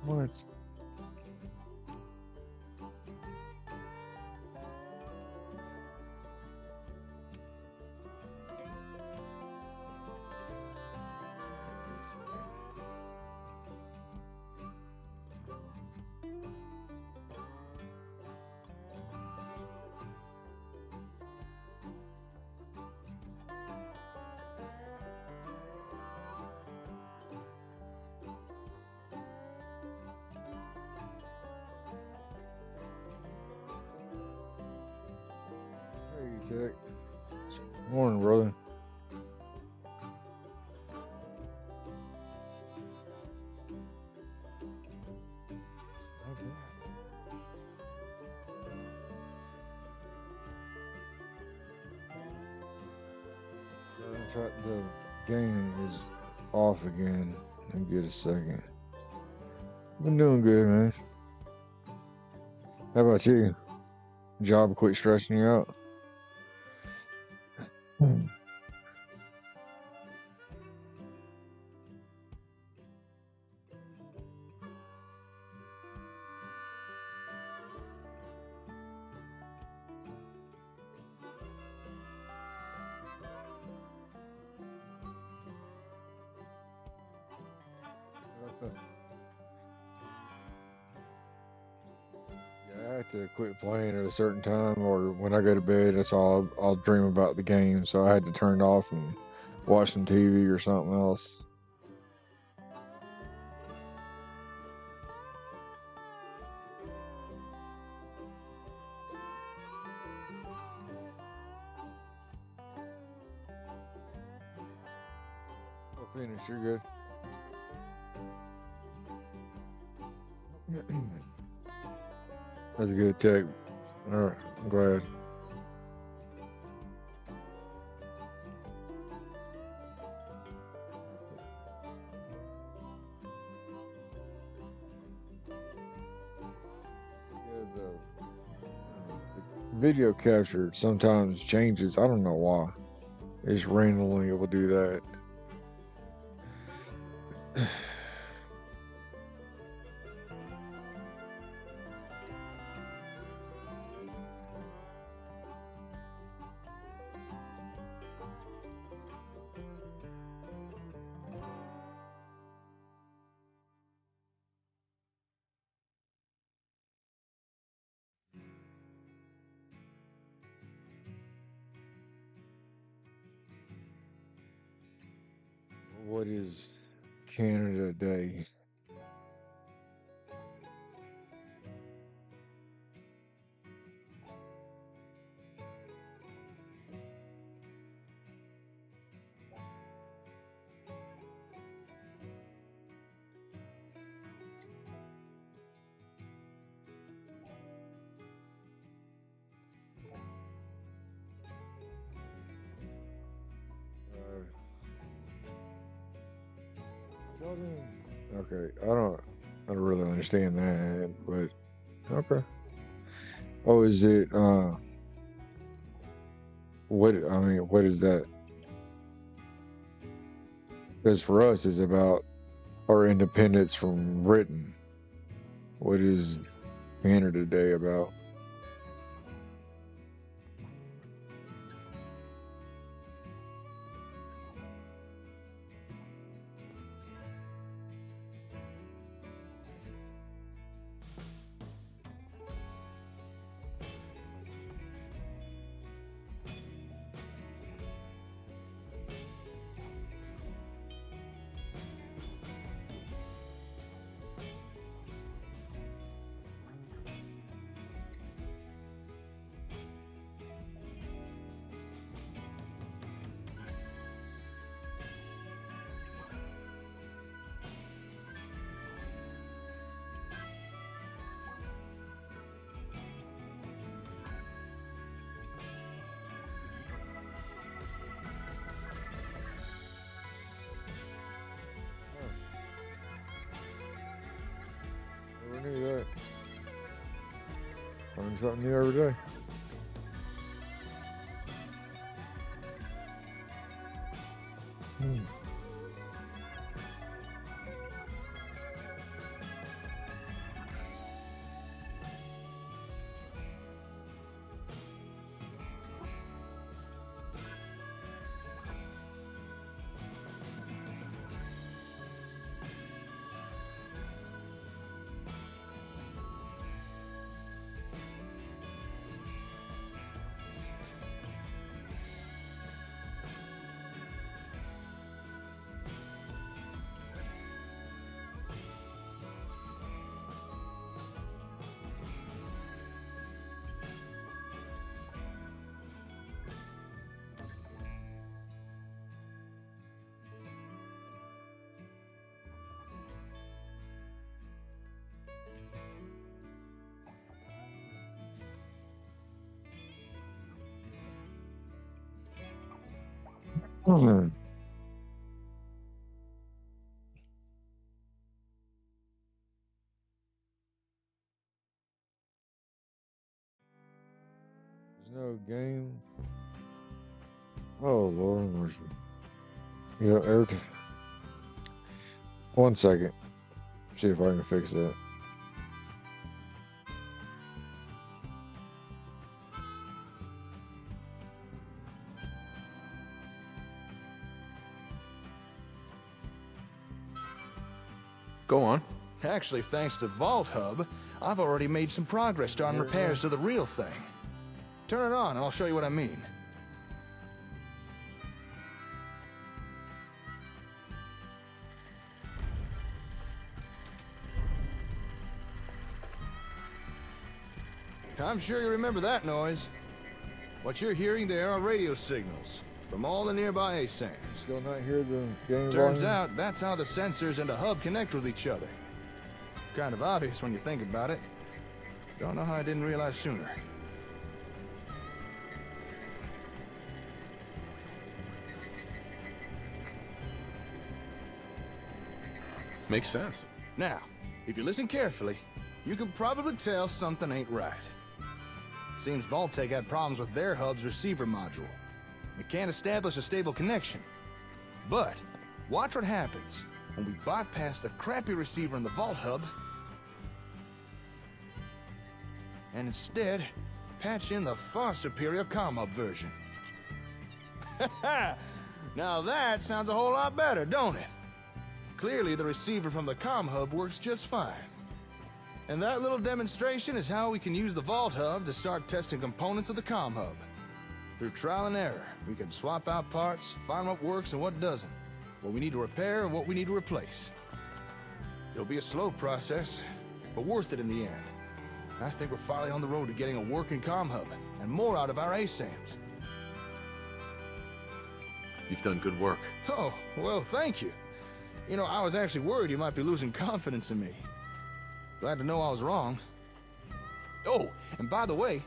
What? Hey, Tech. Morning, brother. The game is off again. Let me get a second. Been doing good, man. How about you? Job quit stressing you out? Yeah, I have to quit playing at a certain time, or when I go to bed, that's all I'll dream about the game. So I had to turn it off and watch some TV or something else. I'll finish. You're good. That's a good tech. All right, I'm glad. Yeah, the video capture sometimes changes. I don't know why. It's randomly it will do that. What is Canada Day? Uh, Okay, I don't really understand that, but okay. Oh, is it? What is that? Because for us, it's about our independence from Britain. What is Canada Day about? Never knew that. Learn something new every day. no game. Oh Lord, mercy. Yeah, every 1 second. See if I can fix that. Go on. Actually, thanks to Vault Hub, I've already made some progress starting repairs to the real thing. Turn it on and I'll show you what I mean. I'm sure you remember that noise. What you're hearing there are radio signals from all the nearby ASAMs. Still not hear the game Turns volume? out that's how the sensors and the hub connect with each other. Kind of obvious when you think about it. Don't know how I didn't realize sooner. Makes sense. Now, if you listen carefully, you can probably tell something ain't right. Seems Vault-Tec had problems with their hub's receiver module. It can't establish a stable connection. But, watch what happens when we bypass the crappy receiver in the Vault Hub and instead patch in the far superior comm hub version. Now that sounds a whole lot better, don't it? Clearly the receiver from the comm hub works just fine. And that little demonstration is how we can use the Vault Hub to start testing components of the comm hub. Through trial and error, we can swap out parts, find what works and what doesn't, what we need to repair and what we need to replace. It'll be a slow process, but worth it in the end. I think we're finally on the road to getting a working comm hub, and more out of our ASAMs. You've done good work. Oh, well, thank you. You know, I was actually worried you might be losing confidence in me. Glad to know I was wrong. Oh, and by the way,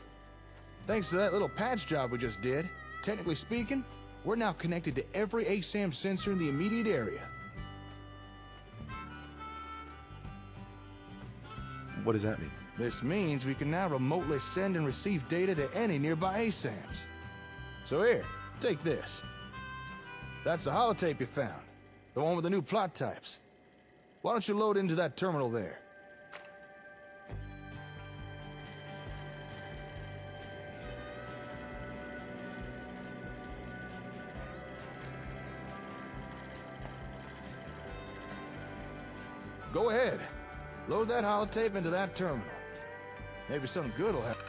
thanks to that little patch job we just did, technically speaking, we're now connected to every ASAM sensor in the immediate area. What does that mean? This means we can now remotely send and receive data to any nearby ASAMs. So here, take this. That's the holotape you found. The one with the new plot types. Why don't you load into that terminal there? Go ahead. Load that holotape into that terminal. Maybe something good will happen.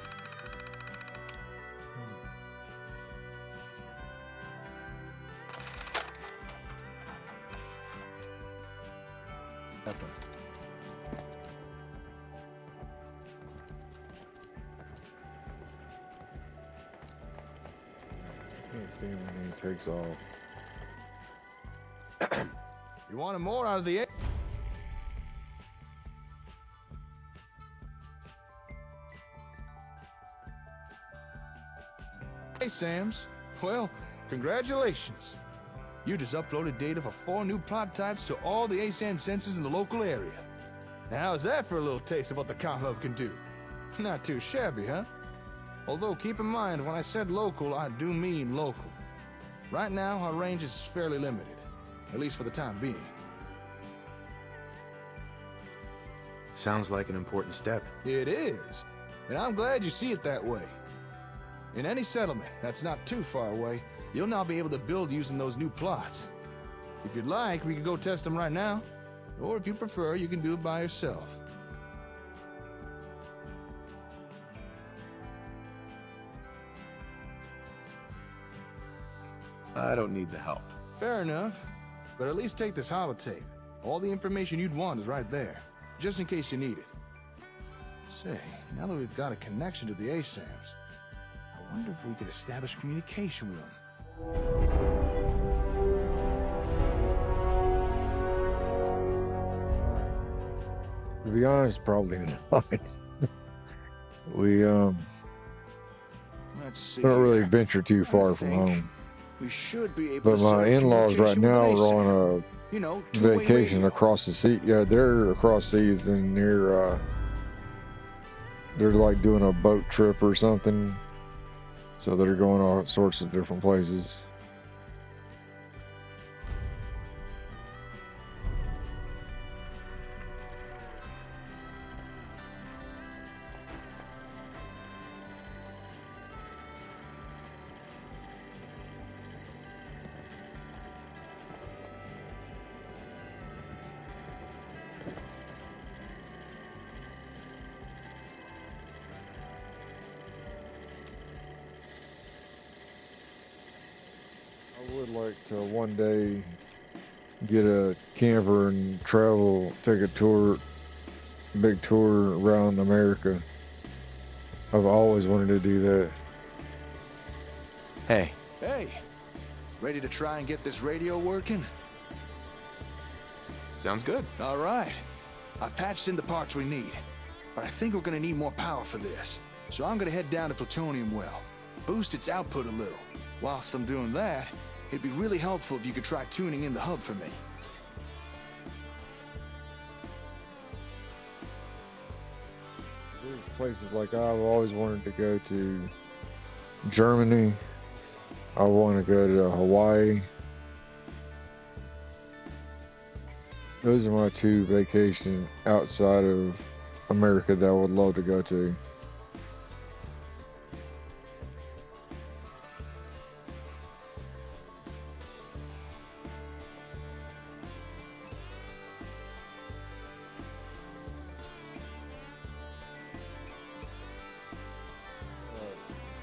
Can't stand when he takes off. You wanted more out of the Hey, Sams. Well, congratulations. You just uploaded data for 4 new plot types to all the ASAM sensors in the local area. Now, how's that for a little taste of what the comm hub can do? Not too shabby, huh? Although, keep in mind, when I said local, I do mean local. Right now, our range is fairly limited, at least for the time being. Sounds like an important step. It is, and I'm glad you see it that way. In any settlement that's not too far away, you'll now be able to build using those new plots. If you'd like, we could go test them right now, or if you prefer, you can do it by yourself. I don't need the help. Fair enough, but at least take this holotape. All the information you'd want is right there, just in case you need it. Say, now that we've got a connection to the ASAMs, I wonder if we could establish communication with them. To be honest, probably not. We Let's see. don't really here. venture too I far from think home. We should be able But to set my up in-laws right communication with now an are ASAP. on You know, a two-way vacation radio. across the sea. Yeah, they're across seas and they're like doing a boat trip or something. So they're going all sorts of different places. I would like to one day get a camper and travel, take a tour, big tour around America. I've always wanted to do that. Hey, Hey, ready to try and get this radio working? sounds good. All right. I've patched in the parts we need, but I think we're gonna need more power for this. So I'm gonna head down to Plutonium Well, boost its output a little. Whilst I'm doing that, it'd be really helpful if you could try tuning in the hub for me. There's places like I've always wanted to go to Germany. I want to go to Hawaii. Those are my two vacations outside of America that I would love to go to.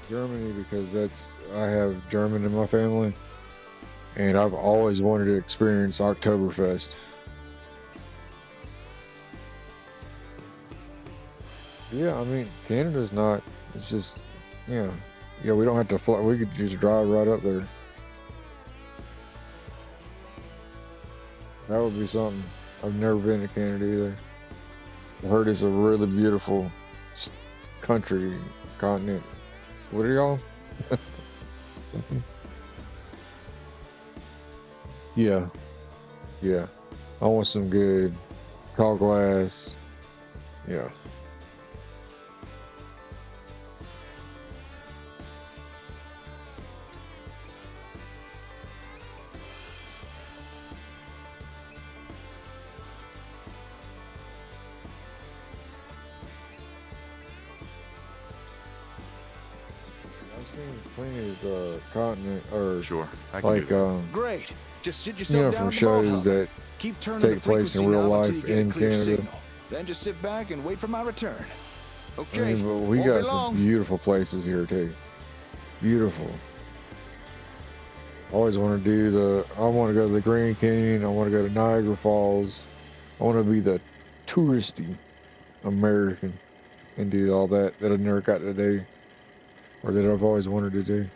Germany because I have German in my family, and I've always wanted to experience Oktoberfest. Yeah, I mean Canada's not. It's just yeah, we don't have to fly. We could just drive right up there. That would be something. I've never been to Canada either. I heard it's a really beautiful country, continent. What are y'all? Something? Yeah. I want some good tall glass. Yeah. I've seen plenty of continent or Sure, I can like do that. Great. Just sit you yourself know, down from at the vault shows hub. that Keep turning take the place in frequency real knob until life you get a in clear Canada. signal. Then just sit back and wait for my return. I Okay. mean, but we won't got be some long. beautiful places here too. Beautiful. I always want to do I want to go to the Grand Canyon. I want to go to Niagara Falls. I want to be the touristy American and do all that I never got to do, or that I've always wanted to do.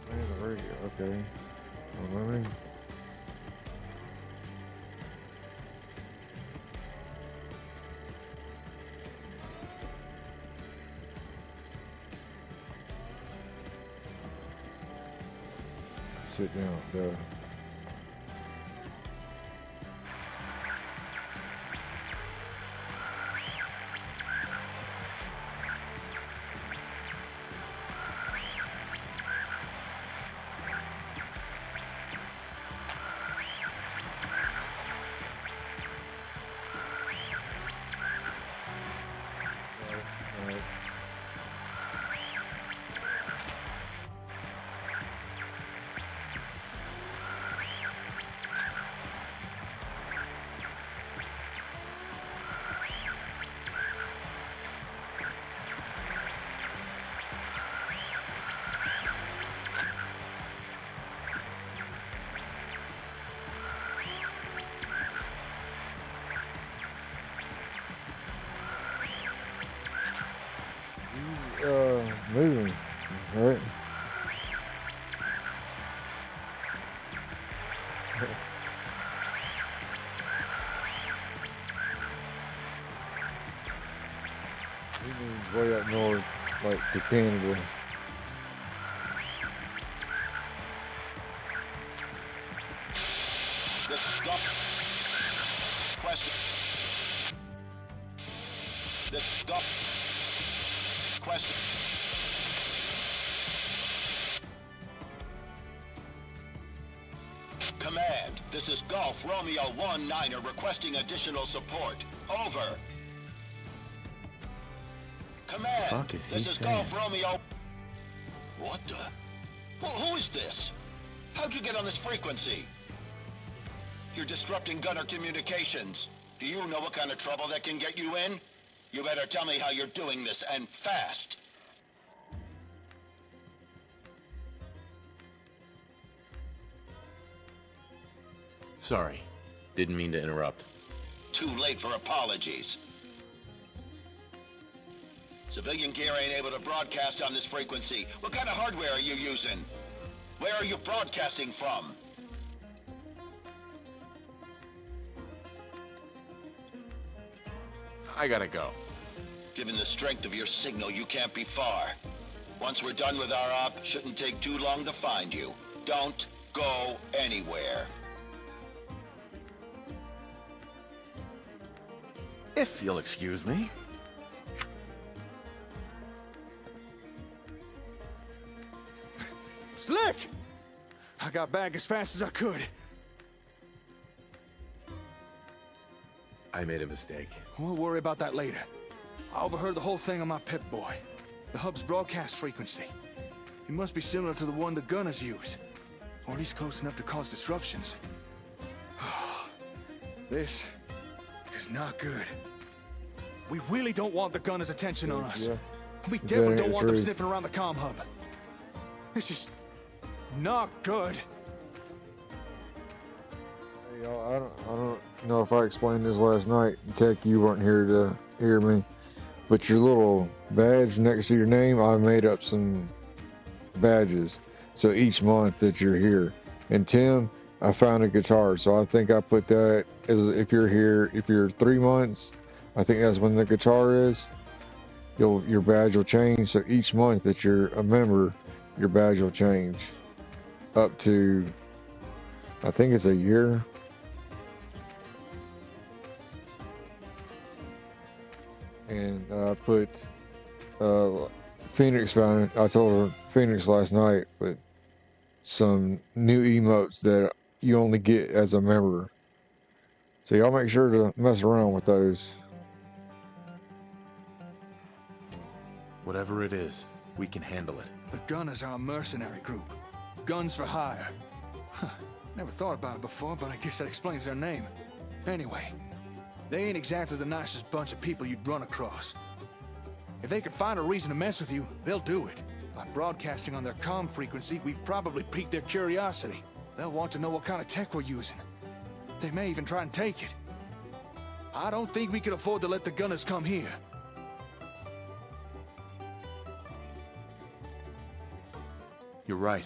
Man, the radio, okay. Well, let me. Sit down, duh. Alright. way up north, like to Canada. This Gulf question. This Gulf question. Command, this is Golf Romeo 1-9er requesting additional support. Over. Command, Fuck is he this is saying? Golf Romeo. What the? Well, who is this? How'd you get on this frequency? You're disrupting gunner communications. Do you know what kind of trouble that can get you in? You better tell me how you're doing this, and fast. Sorry. Didn't mean to interrupt. Too late for apologies. Civilian gear ain't able to broadcast on this frequency. What kind of hardware are you using? Where are you broadcasting from? I gotta go. Given the strength of your signal, you can't be far. Once we're done with our op, shouldn't take too long to find you. Don't go anywhere. If you'll excuse me. Slick! I got back as fast as I could. I made a mistake. We'll worry about that later. I overheard the whole thing on my Pip Boy. The hub's broadcast frequency. It must be similar to the one the gunners use. Or at least close enough to cause disruptions. This is not good. We really don't want the gunners' attention on us. Yeah. We That definitely ain't don't the want them truth. sniffing around the comm hub. This is not good. Hey, y'all, I don't know if I explained this last night. Tech, you weren't here to hear me. But your little badge next to your name, I made up some badges. So each month that you're here. And Tim, I found a guitar. So I think I put that as if you're here, if you're 3 months, I think that's when the guitar is. Your badge will change. So each month that you're a member, your badge will change. Up to, I think it's a year. And I put Phoenix found it. I told her Phoenix last night, but some new emotes that you only get as a member. So y'all make sure to mess around with those. Whatever it is, we can handle it. The Gunners are a mercenary group. Guns for hire. Huh. Never thought about it before, but I guess that explains their name. Anyway, they ain't exactly the nicest bunch of people you'd run across. If they can find a reason to mess with you, they'll do it. By broadcasting on their comm frequency, we've probably piqued their curiosity. They'll want to know what kind of tech we're using. They may even try and take it. I don't think we can afford to let the Gunners come here. You're right.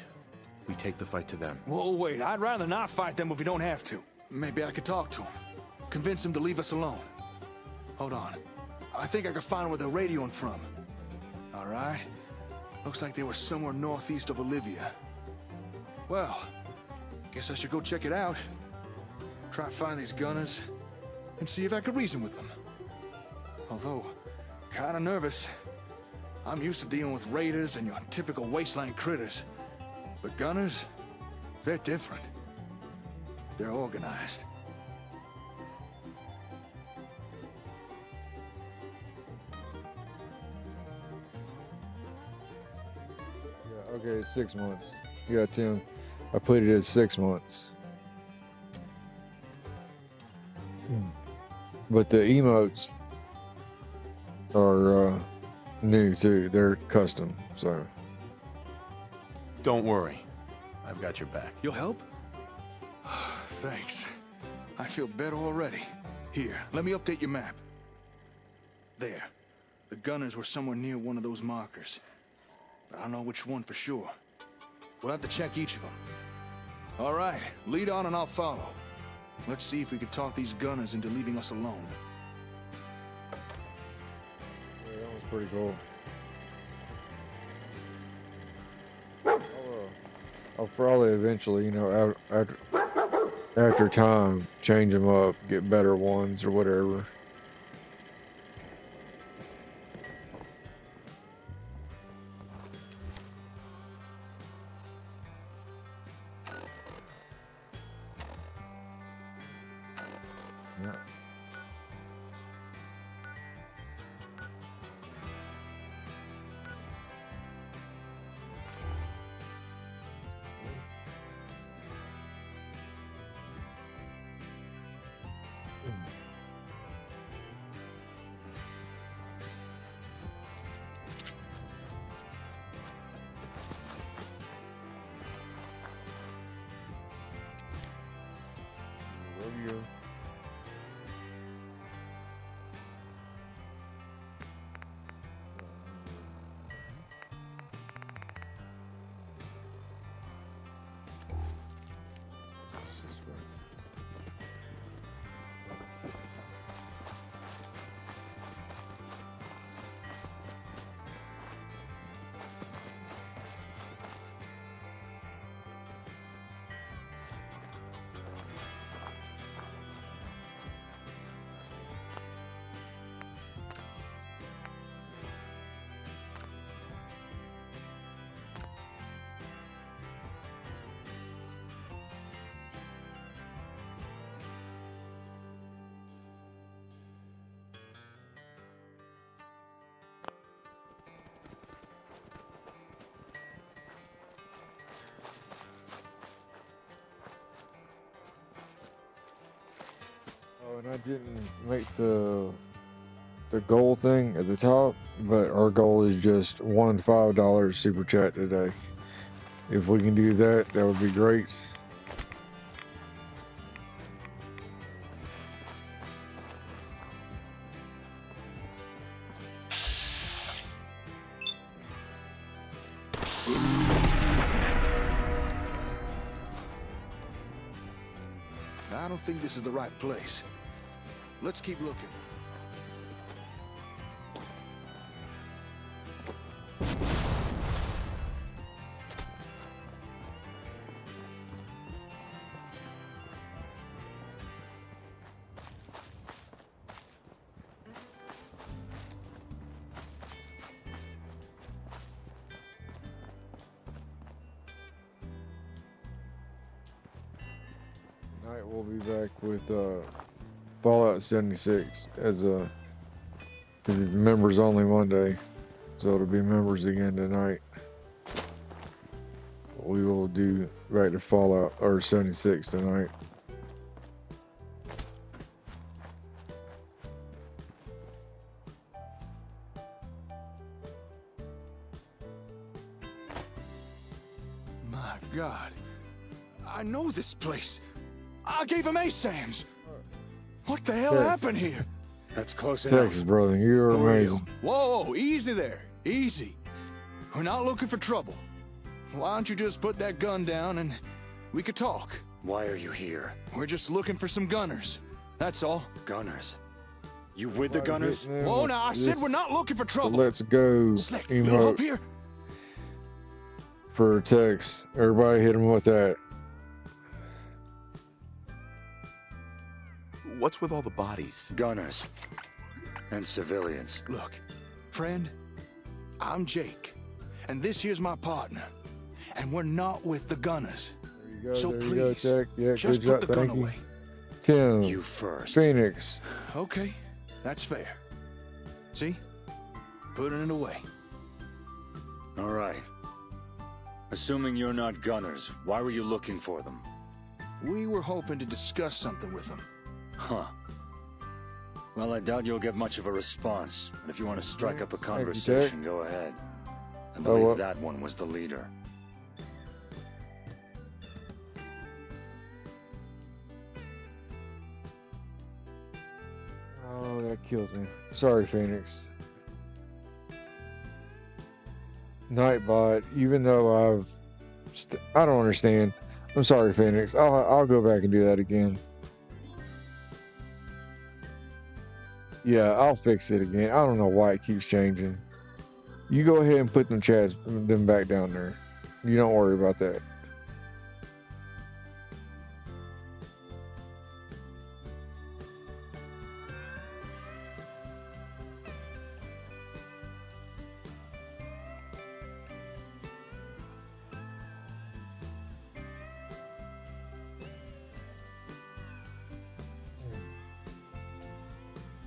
We take the fight to them. Whoa, wait, I'd rather not fight them if we don't have to. Maybe I could talk to them. Convince them to leave us alone. Hold on. I think I could find where they're radioing from. All right. Looks like they were somewhere northeast of Olivia. Well, guess I should go check it out. Try to find these Gunners and see if I could reason with them. Although, kinda nervous. I'm used to dealing with raiders and your typical wasteland critters. But Gunners, they're different. They're organized. Yeah, okay, 6 months. Yeah, Tim, I put it as 6 months. But the emotes are new too. They're custom, so. Don't worry. I've got your back. You'll help? Thanks. I feel better already. Here, let me update your map. There. The Gunners were somewhere near one of those markers. But I don't know which one for sure. We'll have to check each of them. All right, lead on and I'll follow. Let's see if we can talk these Gunners into leaving us alone. Yeah, I almost pretty cool. I'll probably eventually, you know, after time, change them up, get better ones or whatever. Yeah. Rodeo. Oh, and I didn't make the goal thing at the top, but our goal is just $1 to $5 super chat today. If we can do that, that would be great. I don't think this is the right place. Let's keep looking. Tonight we'll be back with Fallout 76 as a members only Monday, so it'll be members again tonight. We will do back to Fallout or 76 tonight. My God. I know this place. I gave him ASAMs. What the hell Texas. happened here? That's close enough. Texas, brother, you're For real. amazing. Whoa, easy there. Easy. We're not looking for trouble. Why don't you just put that gun down and we could talk? Why are you here? We're just looking for some gunners. That's all. Gunners? You with the gunners? Whoa, now I said we're not looking for trouble. Let's go Slick, little help emote here? for Tex. Everybody hit him with that. What's with all the bodies? Gunners. And civilians. Look, friend, I'm Jake, and this here's my partner, and we're not with the gunners. There you go, So there you go, please, Tech. Yeah, just good job, put the gun thank you. away. Tim, You first. Phoenix. Okay, that's fair. See? Putting it away. All right. Assuming you're not gunners, why were you looking for them? We were hoping to discuss something with them. Huh. Well, I doubt you'll get much of a response, but if you want to strike up a Thank you, conversation, go ahead. I Oh, believe well. that one was the leader. Oh, that kills me. Sorry, Phoenix. Nightbot, even though I don't understand. I'm sorry, Phoenix. I'll go back and do that again. Yeah, I'll fix it again. I don't know why it keeps changing. You go ahead and put them back down there. You don't worry about that.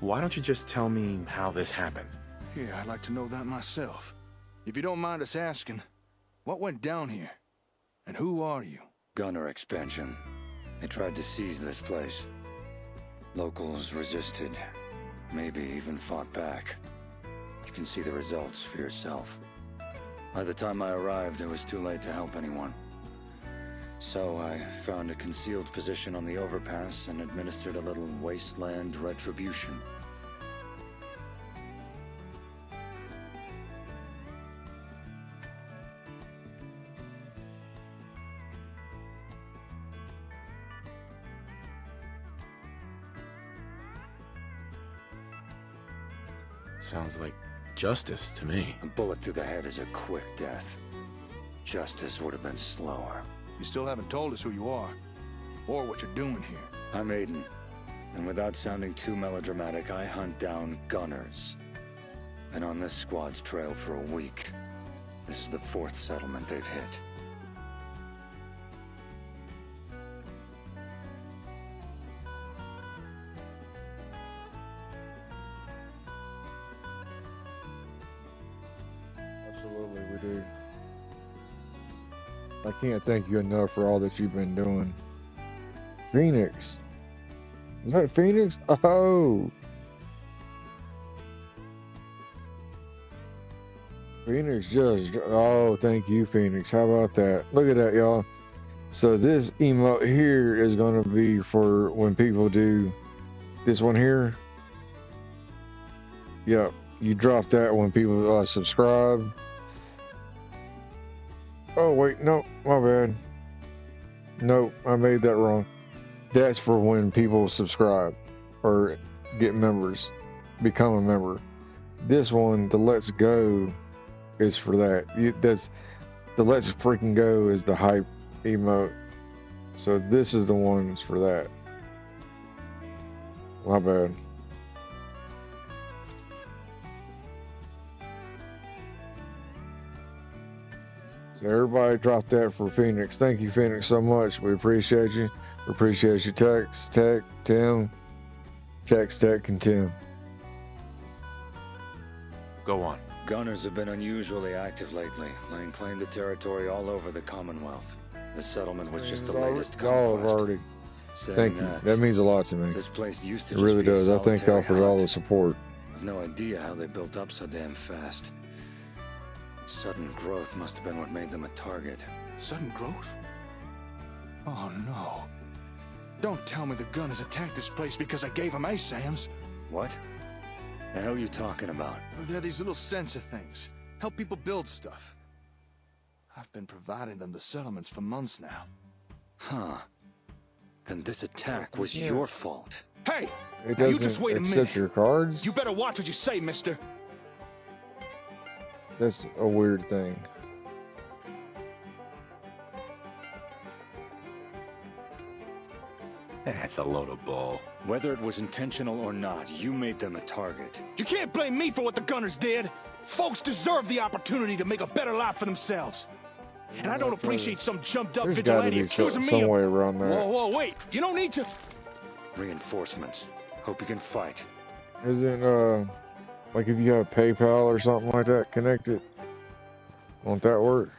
Why don't you just tell me how this happened? Yeah, I'd like to know that myself. If you don't mind us asking, what went down here? And who are you? Gunner expansion. They tried to seize this place. Locals resisted. Maybe even fought back. You can see the results for yourself. By the time I arrived, it was too late to help anyone. So I found a concealed position on the overpass and administered a little wasteland retribution. Sounds like justice to me. A bullet through the head is a quick death. Justice would have been slower. You still haven't told us who you are, or what you're doing here. I'm Aiden, and without sounding too melodramatic, I hunt down gunners. Been on this squad's trail for a week. This is the 4th settlement they've hit. Absolutely, we do. I can't thank you enough for all that you've been doing. Phoenix. Is that Phoenix? Oh. Phoenix just, oh, thank you, Phoenix. How about that? Look at that, y'all. So this emote here is going to be for when people do this one here. Yep, you drop that when people subscribe. Oh, wait, no, my bad. Nope, I made that wrong. That's for when people subscribe or get members, become a member. This one, the Let's Go, is for that. That's the Let's Freaking Go is the hype emote. So this is the ones for that. My bad. So everybody drop that for Phoenix. Thank you, Phoenix, so much. We appreciate you. We appreciate you, Tex, Tech, Tim. Tex, Tech, and Tim. Go on. Gunners have been unusually active lately, laying claim to territory all over the Commonwealth. This settlement was just the latest Y'all have conquest. already. Saying Thank you. That means a lot to me. This place used to It just really be a does. I thank y'all solitary for all hut. the support. I've no idea how they built up so damn fast. Sudden growth must have been what made them a target. Sudden growth? Oh no. Don't tell me the gunners attacked this place because I gave them ASAMs. What? The hell you talking about? They're these little sensor things. Help people build stuff. I've been providing them the settlements for months now. Huh. Then this attack was Yeah. your fault. Hey! It Now you doesn't just wait a accept minute. your cards. You better watch what you say, mister. That's a weird thing. That's a load of bull. Whether it was intentional or not, you made them a target. You can't blame me for what the gunners did. Folks deserve the opportunity to make a better life for themselves. And I don't appreciate some jumped up There's got to vigilante be accusing me some of... way around that. Whoa, wait. You don't need to... Reinforcements. Hope you can fight. Isn't like if you have PayPal or something like that connected? Won't that work?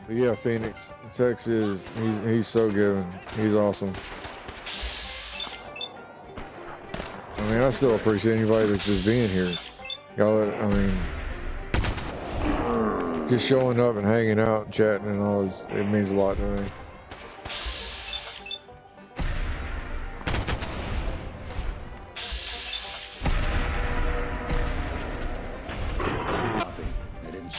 But yeah, Phoenix, Texas, he's so giving. He's awesome. I mean, I still appreciate anybody that's just being here. Y'all, I mean, just showing up and hanging out and chatting and all this, it means a lot to me. Copy. They didn't...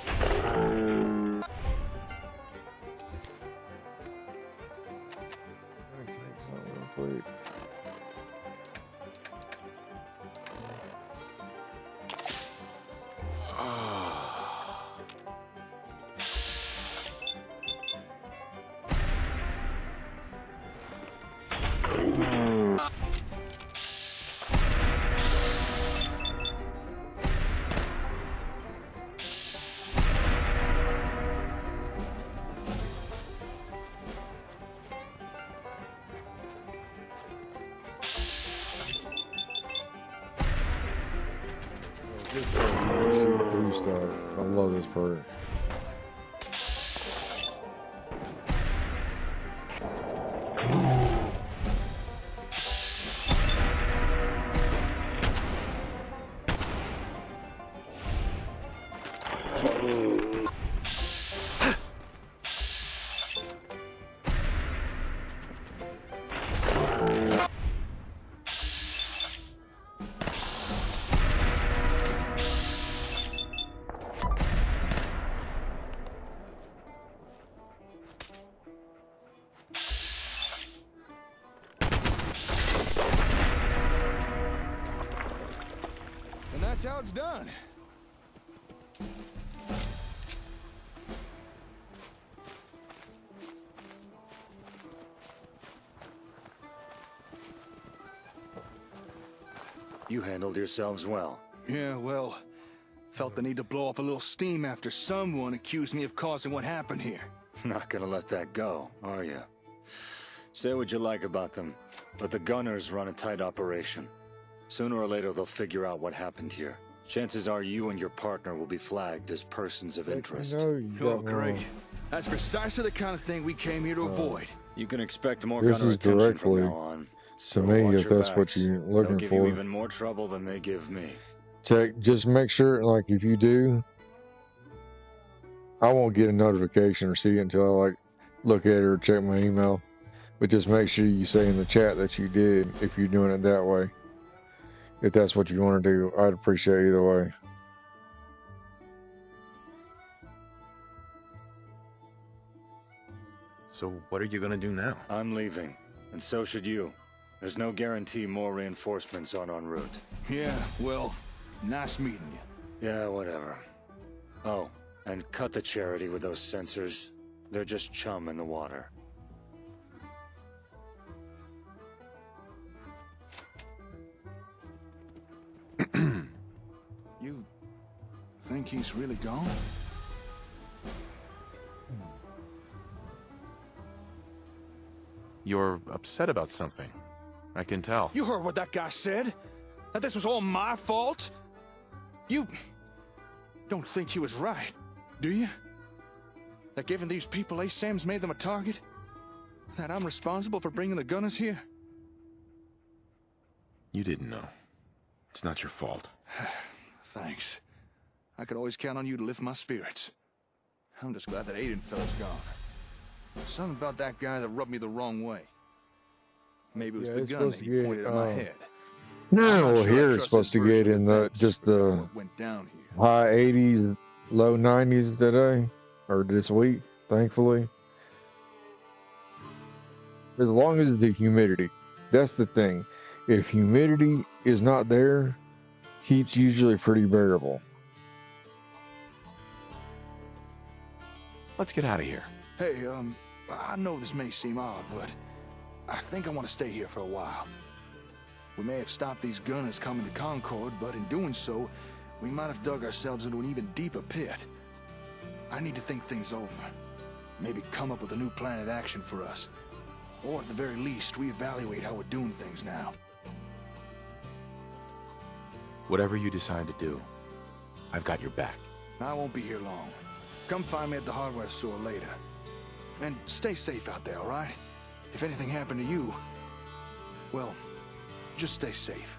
Let me take some real quick. This part, shoot through stuff. I love this part. And that's how it's done. You handled yourselves well. Yeah, well, felt the need to blow off a little steam after someone accused me of causing what happened here. Not gonna let that go, are you? Say what you like about them, but the gunners run a tight operation. Sooner or later, they'll figure out what happened here. Chances are you and your partner will be flagged as persons of interest. Oh, great. That's precisely the kind of thing we came here to avoid. You can expect more This gunner is attention directly from now on. To me, watch if your that's what backs. you're They'll looking give for. you even more trouble than they give me. Check, just make sure, like, if you do, I won't get a notification or see it until I, like, look at it or check my email. But just make sure you say in the chat that you did, if you're doing it that way. If that's what you want to do, I'd appreciate either way. So what are you gonna do now? I'm leaving, and so should you. There's no guarantee more reinforcements aren't en route. Yeah, well, nice meeting you. Yeah, whatever. Oh, and cut the charity with those sensors. They're just chum in the water. You think he's really gone? You're upset about something. I can tell. You heard what that guy said? That this was all my fault? You don't think he was right, do you? That given these people Sam's made them a target? That I'm responsible for bringing the gunners here? You didn't know. It's not your fault. Thanks. I could always count on you to lift my spirits. I'm just glad that Aiden fella's gone. There's something about that guy that rubbed me the wrong way. Maybe it was Yeah, the it's gun that supposed he to pointed get, at my head. No, I'm not well, sure I here it's trust supposed his to get version in of the events just regarding the what went down here. high 80s, low 90s today, or this week, thankfully. As long as the humidity, that's the thing. If humidity is not there, heat's usually pretty bearable. Let's get out of here. Hey, I know this may seem odd, but I think I want to stay here for a while. We may have stopped these gunners coming to Concord, but in doing so, we might have dug ourselves into an even deeper pit. I need to think things over. Maybe come up with a new plan of action for us. Or at the very least, reevaluate how we're doing things now. Whatever you decide to do, I've got your back. I won't be here long. Come find me at the hardware store later. And stay safe out there, all right? If anything happened to you, well, just stay safe.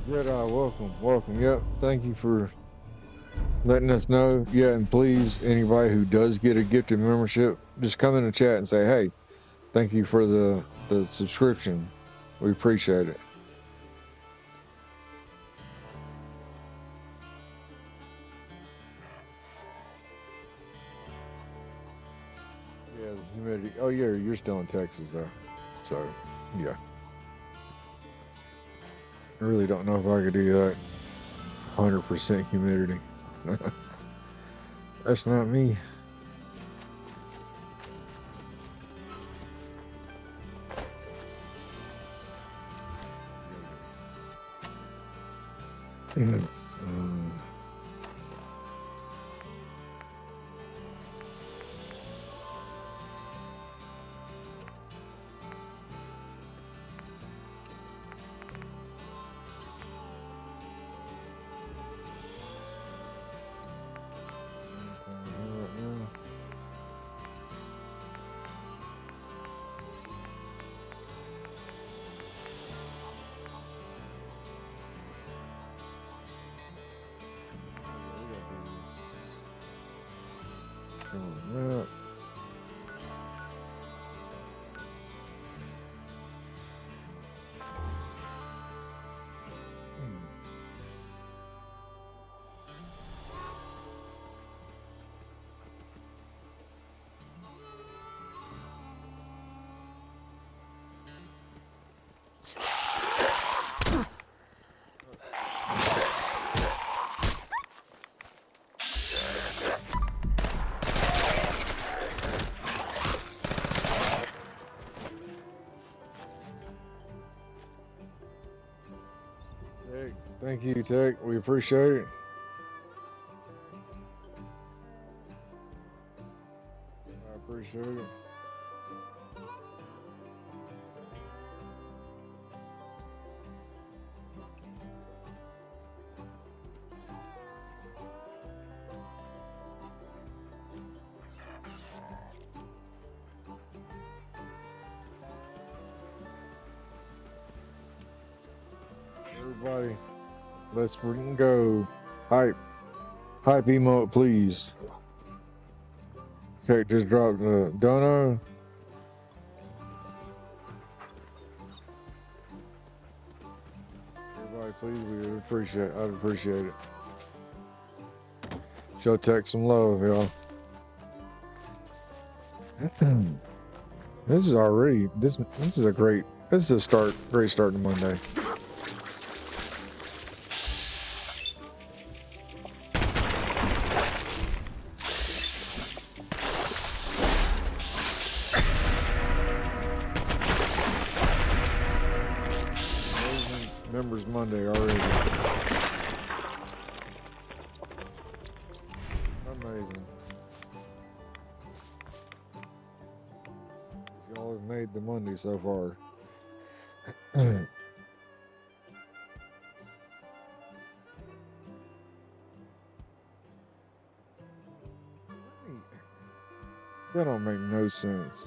Jedi, welcome, welcome. Yep, thank you for letting us know. Yeah, and please, anybody who does get a gifted membership, just come in the chat and say, "Hey, thank you for the subscription. We appreciate it." Yeah, the humidity. Oh yeah, you're still in Texas though, so yeah. I really don't know if I could do that. 100% humidity. That's not me. Mm. Yeah. Tech, thank you, Tech. We appreciate it. I appreciate it. Everybody, let's freaking go. Hype. Hype emote, please. Tech just dropped the dono. Everybody, please, we would appreciate. I'd appreciate it. Show Tech some love, y'all. This is already this is a great great start to Monday. Amazing Members Monday already. Amazing. Y'all have made the Monday so far. That don't make no sense.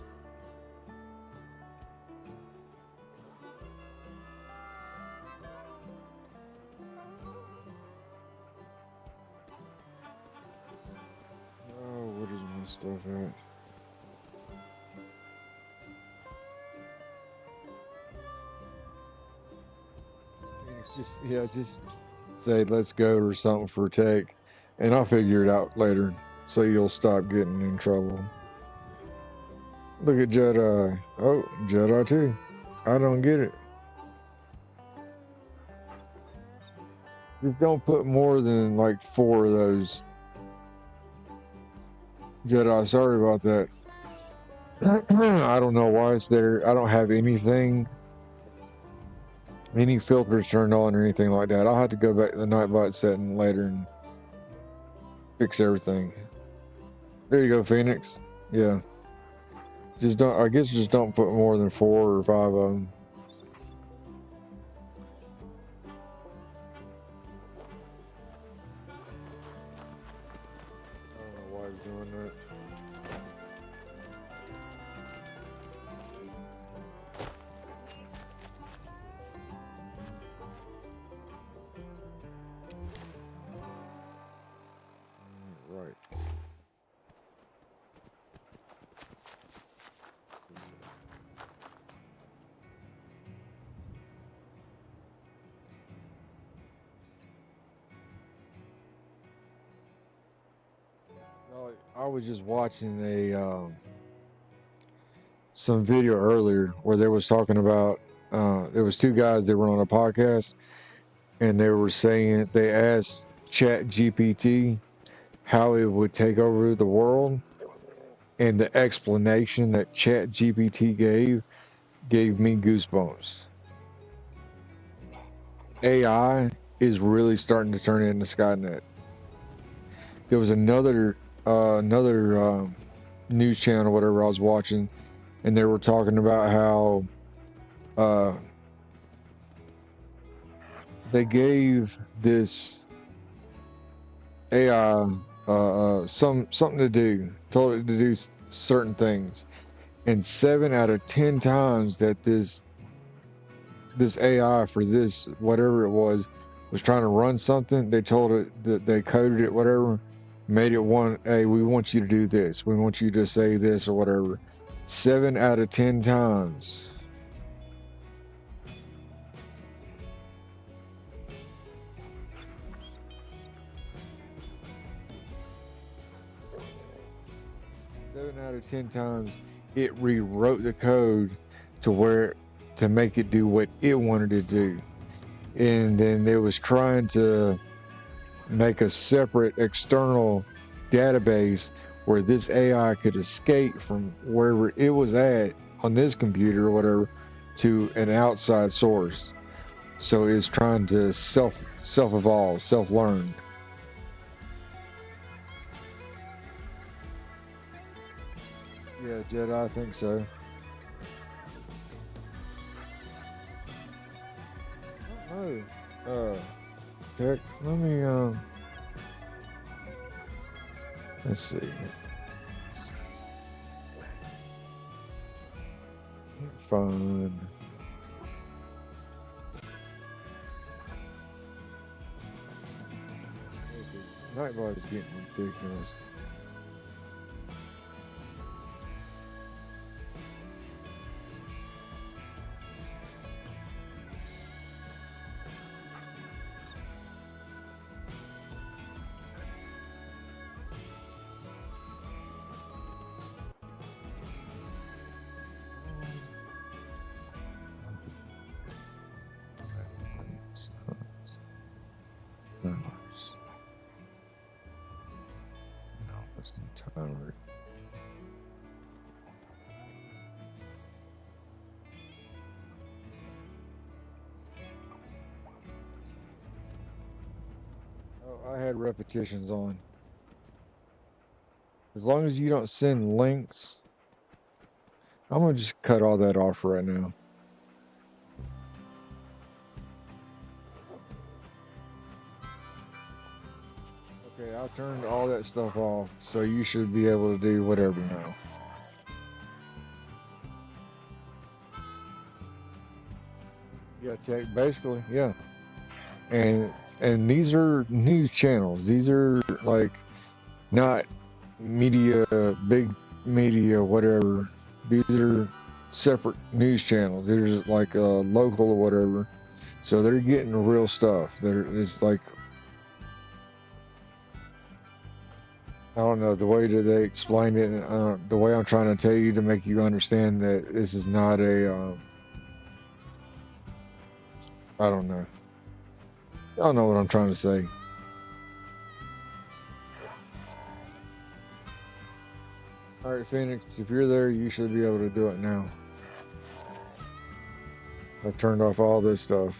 Oh, what is my stuff at? Just say let's go or something for Tech, and I'll figure it out later, so you'll stop getting in trouble. Look at Jedi. Oh, Jedi too. I don't get it. Just don't put more than like 4 of those. Jedi, sorry about that. I don't know why it's there. I don't have any filters turned on or anything like that. I'll have to go back to the Nightbot setting later and fix everything. There you go, Phoenix. Yeah. I guess just don't put more than 4 or 5 of them. I don't know why he's doing that. was just watching some video earlier where they was talking about there was two guys that were on a podcast, and they were saying they asked Chat GPT how it would take over the world, and the explanation that Chat GPT gave me goosebumps. AI is really starting to turn into Skynet. There was another news channel, whatever I was watching, and they were talking about how they gave this AI something to do, told it to do certain things, and 7 out of 10 times that this AI for this whatever it was trying to run something, they told it that they coded it, whatever, made it one, hey, we want you to do this, we want you to say this or whatever. 7 out of 10 times. Out of 10 times it rewrote the code to make it do what it wanted to do, and then it was trying to make a separate external database where this AI could escape from wherever it was at on this computer or whatever to an outside source. So it's trying to self-evolve, self-learn. Yeah, Jedi, I think so. I don't know. Tech, let me, let's see. Fun. Nightbot is getting ridiculous. Timer. Oh, I had repetitions on. As long as you don't send links, I'm gonna just cut all that off right now. Okay, I turned all that stuff off, so you should be able to do whatever now. Yeah, tech, basically, yeah. And these are news channels. These are like not media, big media, whatever. These are separate news channels. They're just like local or whatever. So they're getting the real stuff. It's like, I don't know, the way that they explain it, the way I'm trying to tell you to make you understand that this is not a, I don't know. I don't know what I'm trying to say. Alright, Phoenix, if you're there, you should be able to do it now. I've turned off all this stuff.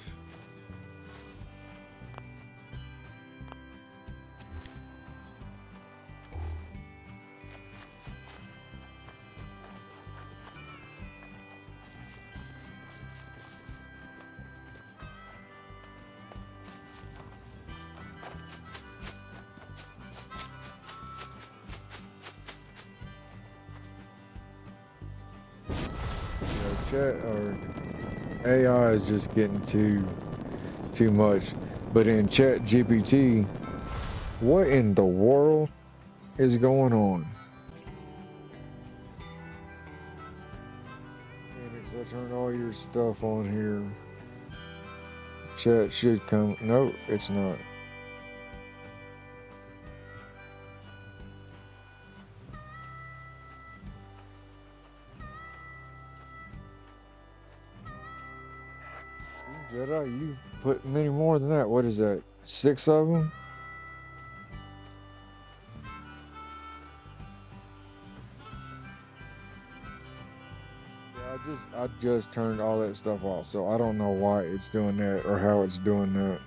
Chat or AI is just getting too much. But in Chat GPT, what in the world is going on? Phoenix, I turned all your stuff on here. Chat should come. No, it's not. Jedi, you put many more than that. What is that? 6 of them? Yeah, I just turned all that stuff off, so I don't know why it's doing that or how it's doing that.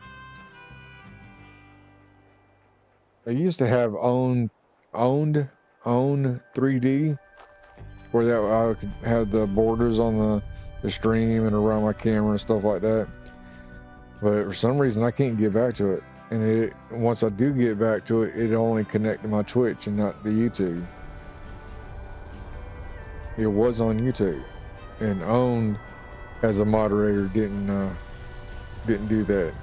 I used to have own 3D, where that I could have the borders on the stream and around my camera and stuff like that. But for some reason I can't get back to it. And once I do get back to it, it only connected my Twitch and not the YouTube. It was on YouTube, and owned as a moderator didn't do that.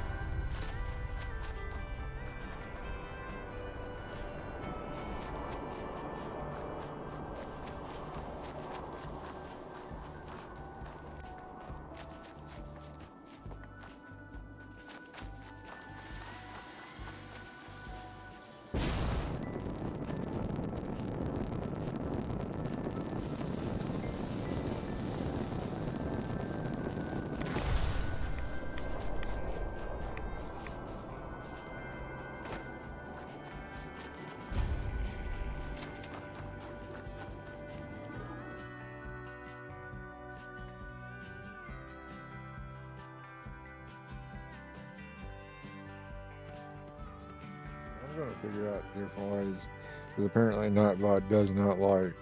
I'm gonna figure out different ways, because apparently Nightbot does not like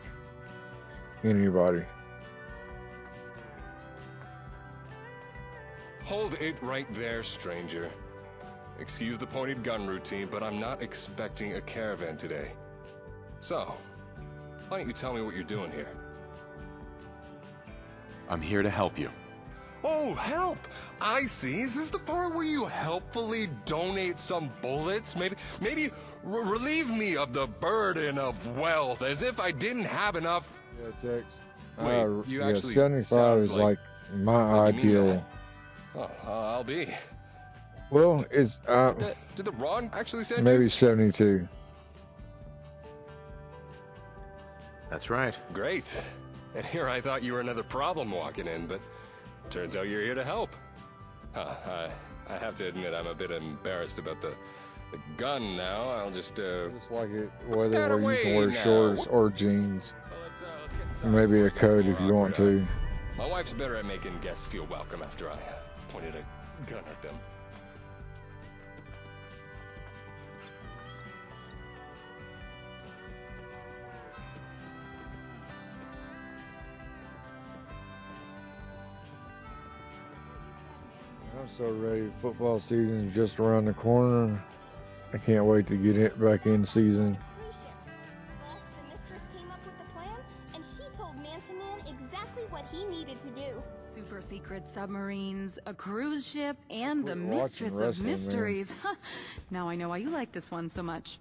anybody. Hold it right there, stranger. Excuse the pointed gun routine, but I'm not expecting a caravan today. So, why don't you tell me what you're doing here? I'm here to help you. Oh, help! I see. Is this the part where you helpfully donate some bullets? Maybe relieve me of the burden of wealth, as if I didn't have enough. Yeah, Tex. Wait, you yeah, actually 75 sound is like my like you mean ideal. that. Oh, I'll be. Well, it's Did the Ron actually send maybe you? 72. That's right. Great. And here I thought you were another problem walking in, but turns out you're here to help. I have to admit I'm a bit embarrassed about the gun now. I'll just Just like it, whether that where you can wear away now. shorts or jeans. Well, let's get inside Maybe before a it gets coat more if you want awkward. to. My wife's better at making guests feel welcome after I pointed a gun at them. I'm so ready. Football season's just around the corner. I can't wait to get it back in season. Cruise ship. Plus, the mistress came up with the plan, and she told Man-to-Man exactly what he needed to do. Super secret submarines, a cruise ship, and the Quit watching mistress of wrestling, man. mysteries. Now I know why you like this one so much.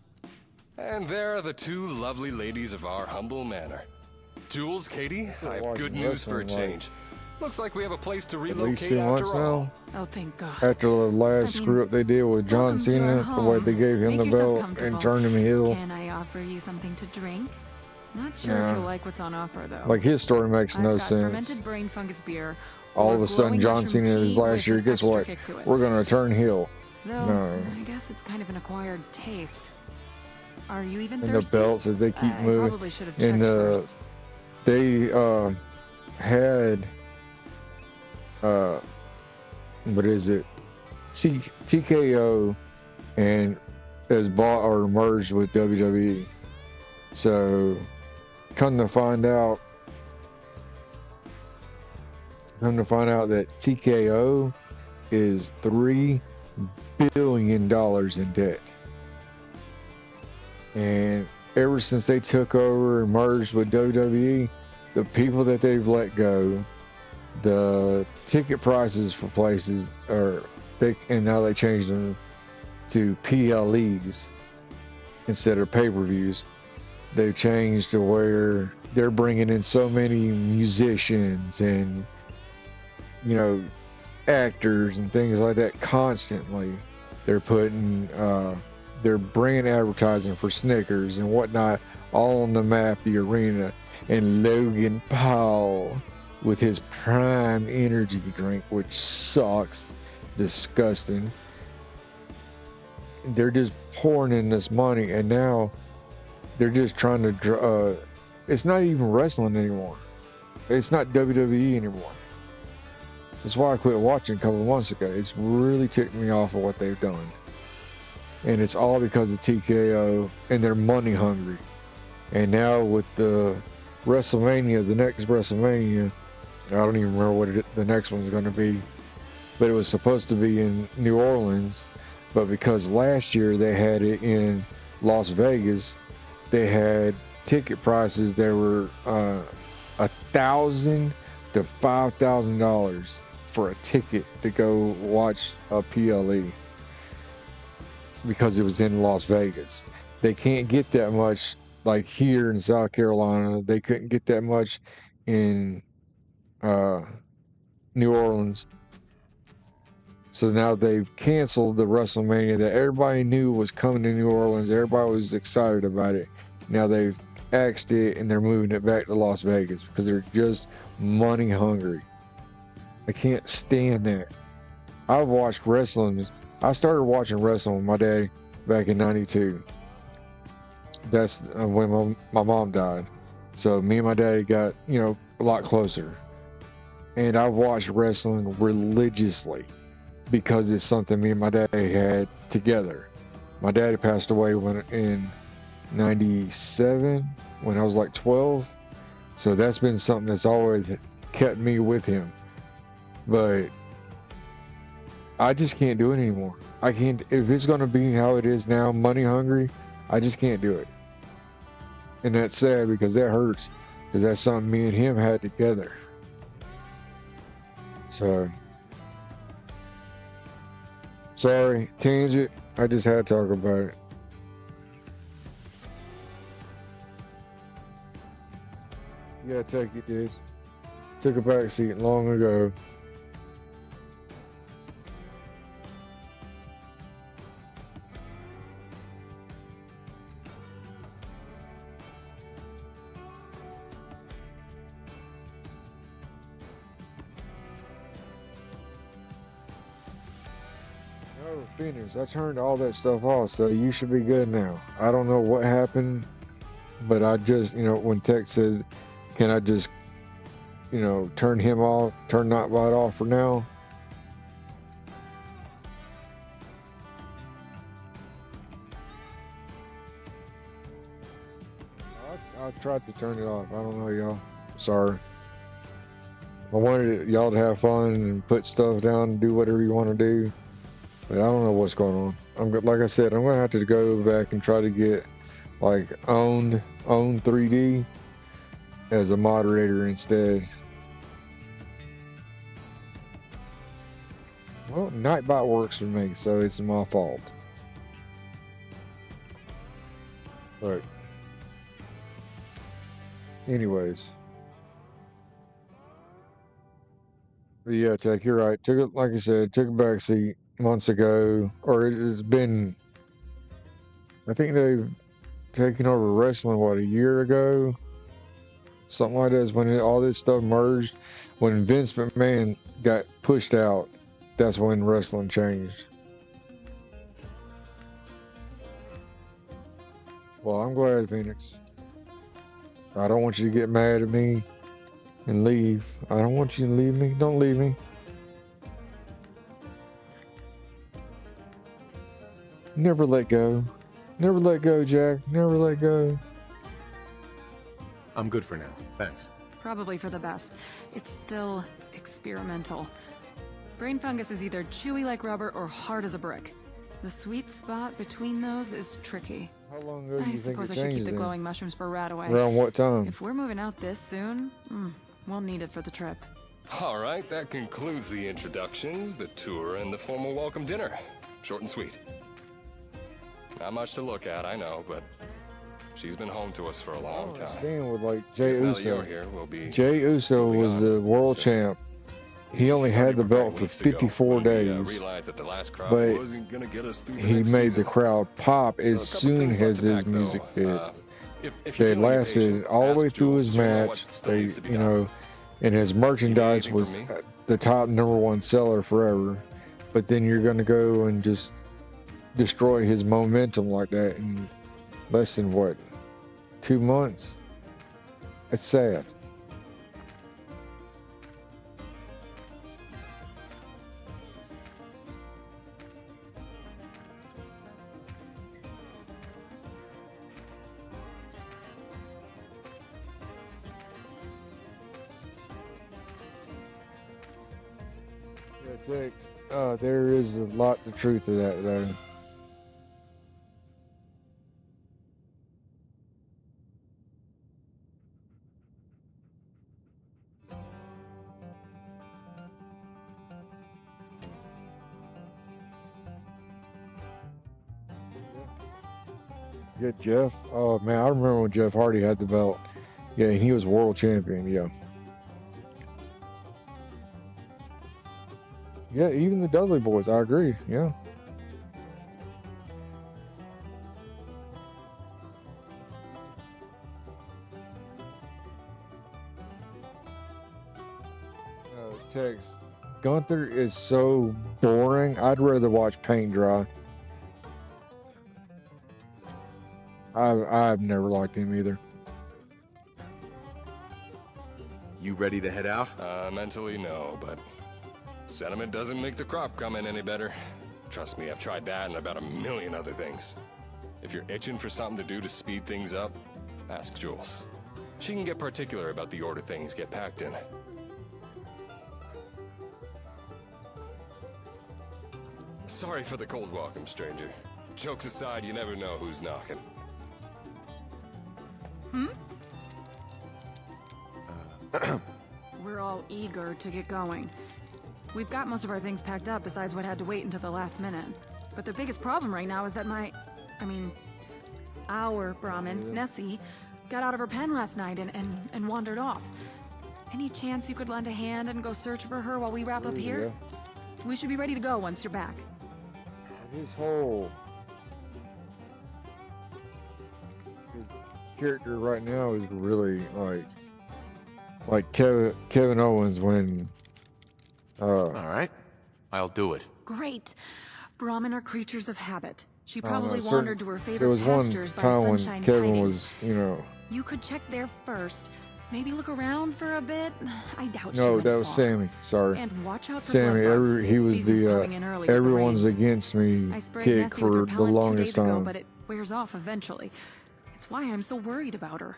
And there are the two lovely ladies of our humble manor. Jules, Katie, I have watching good news for a wrestling, like, change. Looks like we have a place to At least relocate 2 months after all. now. Oh, thank God. After the last I mean, screw up they did with John welcome to our Cena, the way home. they gave him Make the yourself belt comfortable. and turned him heel. Can I offer you something to drink? Not sure Nah. if you'll like what's on offer, though. Like, his story makes I've no got sense. fermented brain fungus beer. All or of a sudden, glowing John mushroom Cena is tea last with year. an Guess extra what? kick to it. We're gonna turn heel. Though, No. I guess it's kind of an acquired taste. Are you even And the thirsty? belts that they keep I moving. probably should have checked And first. they had what is it? TKO and is bought or merged with WWE. So come to find out that TKO is $3 billion in debt. And ever since they took over and merged with WWE, the people that they've let go, the ticket prices for places and now they changed them to PLEs instead of pay-per-views. They've changed to where they're bringing in so many musicians and, you know, actors and things like that constantly. They're bringing advertising for Snickers and whatnot all on the map, the arena. And Logan Paul with his Prime energy drink, which sucks. disgusting. They're just pouring in this money, and now they're just trying to it's not even wrestling anymore. It's not WWE anymore. That's why I quit watching a couple of months ago. It's really ticked me off of what they've done. And it's all because of TKO, and they're money hungry. And now with the WrestleMania, the next WrestleMania, I don't even remember what the next one's going to be, but it was supposed to be in New Orleans. But because last year they had it in Las Vegas, they had ticket prices that were $1,000 to $5,000 for a ticket to go watch a PLE because it was in Las Vegas. They can't get that much like here in South Carolina. They couldn't get that much in New Orleans. So now they've canceled the WrestleMania that everybody knew was coming to New Orleans. Everybody was excited about it. Now they've axed it and they're moving it back to Las Vegas because they're just money hungry. I can't stand that. I've watched wrestling. I started watching wrestling with my daddy back in '92. That's when my mom died. So me and my daddy got, a lot closer. And I've watched wrestling religiously because it's something me and my daddy had together. My daddy passed away in '97 when I was like 12. So that's been something that's always kept me with him. But I just can't do it anymore. I can't, if it's going to be how it is now, money hungry, I just can't do it. And that's sad because that hurts, because that's something me and him had together. So, sorry, tangent. I just had to talk about it. Yeah, take it, dude. Took a back seat long ago. Oh, Phoenix, I turned all that stuff off, so you should be good now. I don't know what happened, but I just, when Tech said, can I just, turn him off, turn Nightbot off for now? I tried to turn it off. I don't know, y'all. Sorry. I wanted y'all to have fun and put stuff down and do whatever you want to do. But I don't know what's going on. Like I said, I'm gonna have to go back and try to get like own 3D as a moderator instead. Well, Nightbot works for me, so it's my fault. But anyways. But yeah, Tech, you're right. Took it, like I said, took a back seat months ago, or it's been, I think they've taken over wrestling, what, a year ago? Something like that is when all this stuff merged. When Vince McMahon got pushed out, that's when wrestling changed. Well, I'm glad, Phoenix. I don't want you to get mad at me and leave. I don't want you to leave me. Don't leave me. Never let go. Never let go, Jack. Never let go. I'm good for now. Thanks. Probably for the best. It's still experimental. Brain fungus is either chewy like rubber or hard as a brick. The sweet spot between those is tricky. How long ago do I you think suppose it I should keep changed the then? glowing mushrooms for Radaway. Around what time? If we're moving out this soon, we'll need it for the trip. All right, that concludes the introductions, the tour, and the formal welcome dinner. Short and sweet. Not much to look at, I know, but she's been home to us for a long time. Staying with like Jay Guess now that you're Uso. here, we'll be Jay Uso moving was on. the world So, champ. He only started had the preparing belt for weeks ago 54 when we, days, realized that the last crowd but wasn't gonna get us through the he next made season. the crowd pop Still a as couple soon things left as to his pack, though. music hit. If They you're feeling lasted impatient, all the way ask through Jules. his She'll know what match. still They, needs to be done. and his merchandise anything was from me? the top #1 seller forever. but then you're gonna go and just destroy his momentum like that in less than what, 2 months? It's sad. There is a lot of truth to that, though. Yeah, Jeff. Oh man, I remember when Jeff Hardy had the belt. Yeah, he was world champion. Yeah. Yeah, even the Dudley boys. I agree. Yeah. Text. Gunther is so boring. I'd rather watch paint dry. I've never liked him either. You ready to head out? Mentally, no, but sentiment doesn't make the crop come in any better. Trust me, I've tried that and about a million other things. If you're itching for something to do to speed things up, ask Jules. She can get particular about the order things get packed in. Sorry for the cold welcome, stranger. Jokes aside, you never know who's knocking. We're all eager to get going. We've got most of our things packed up besides what had to wait until the last minute. But the biggest problem right now is that our Brahmin, Nessie, got out of her pen last night and wandered off. Any chance you could lend a hand and go search for her while we wrap up here? We should be ready to go once you're back. His character right now is really like Kevin Owens when All right, I'll do it. Great. Brahmin are creatures of habit. She probably certain- wandered to her there favorite was one pastures by time when Sunshine Kevin Tidings. was, You could check there first. Maybe look around for a bit. I doubt she no, would that was fall. Sammy. Sorry, And watch out for Sammy. blood bugs. He was Season's the coming in early with the everyone's rains. against me I sprayed kick Nessie with her for the pellet 2 longest days ago, time. but it wears off eventually. It's why I'm so worried about her.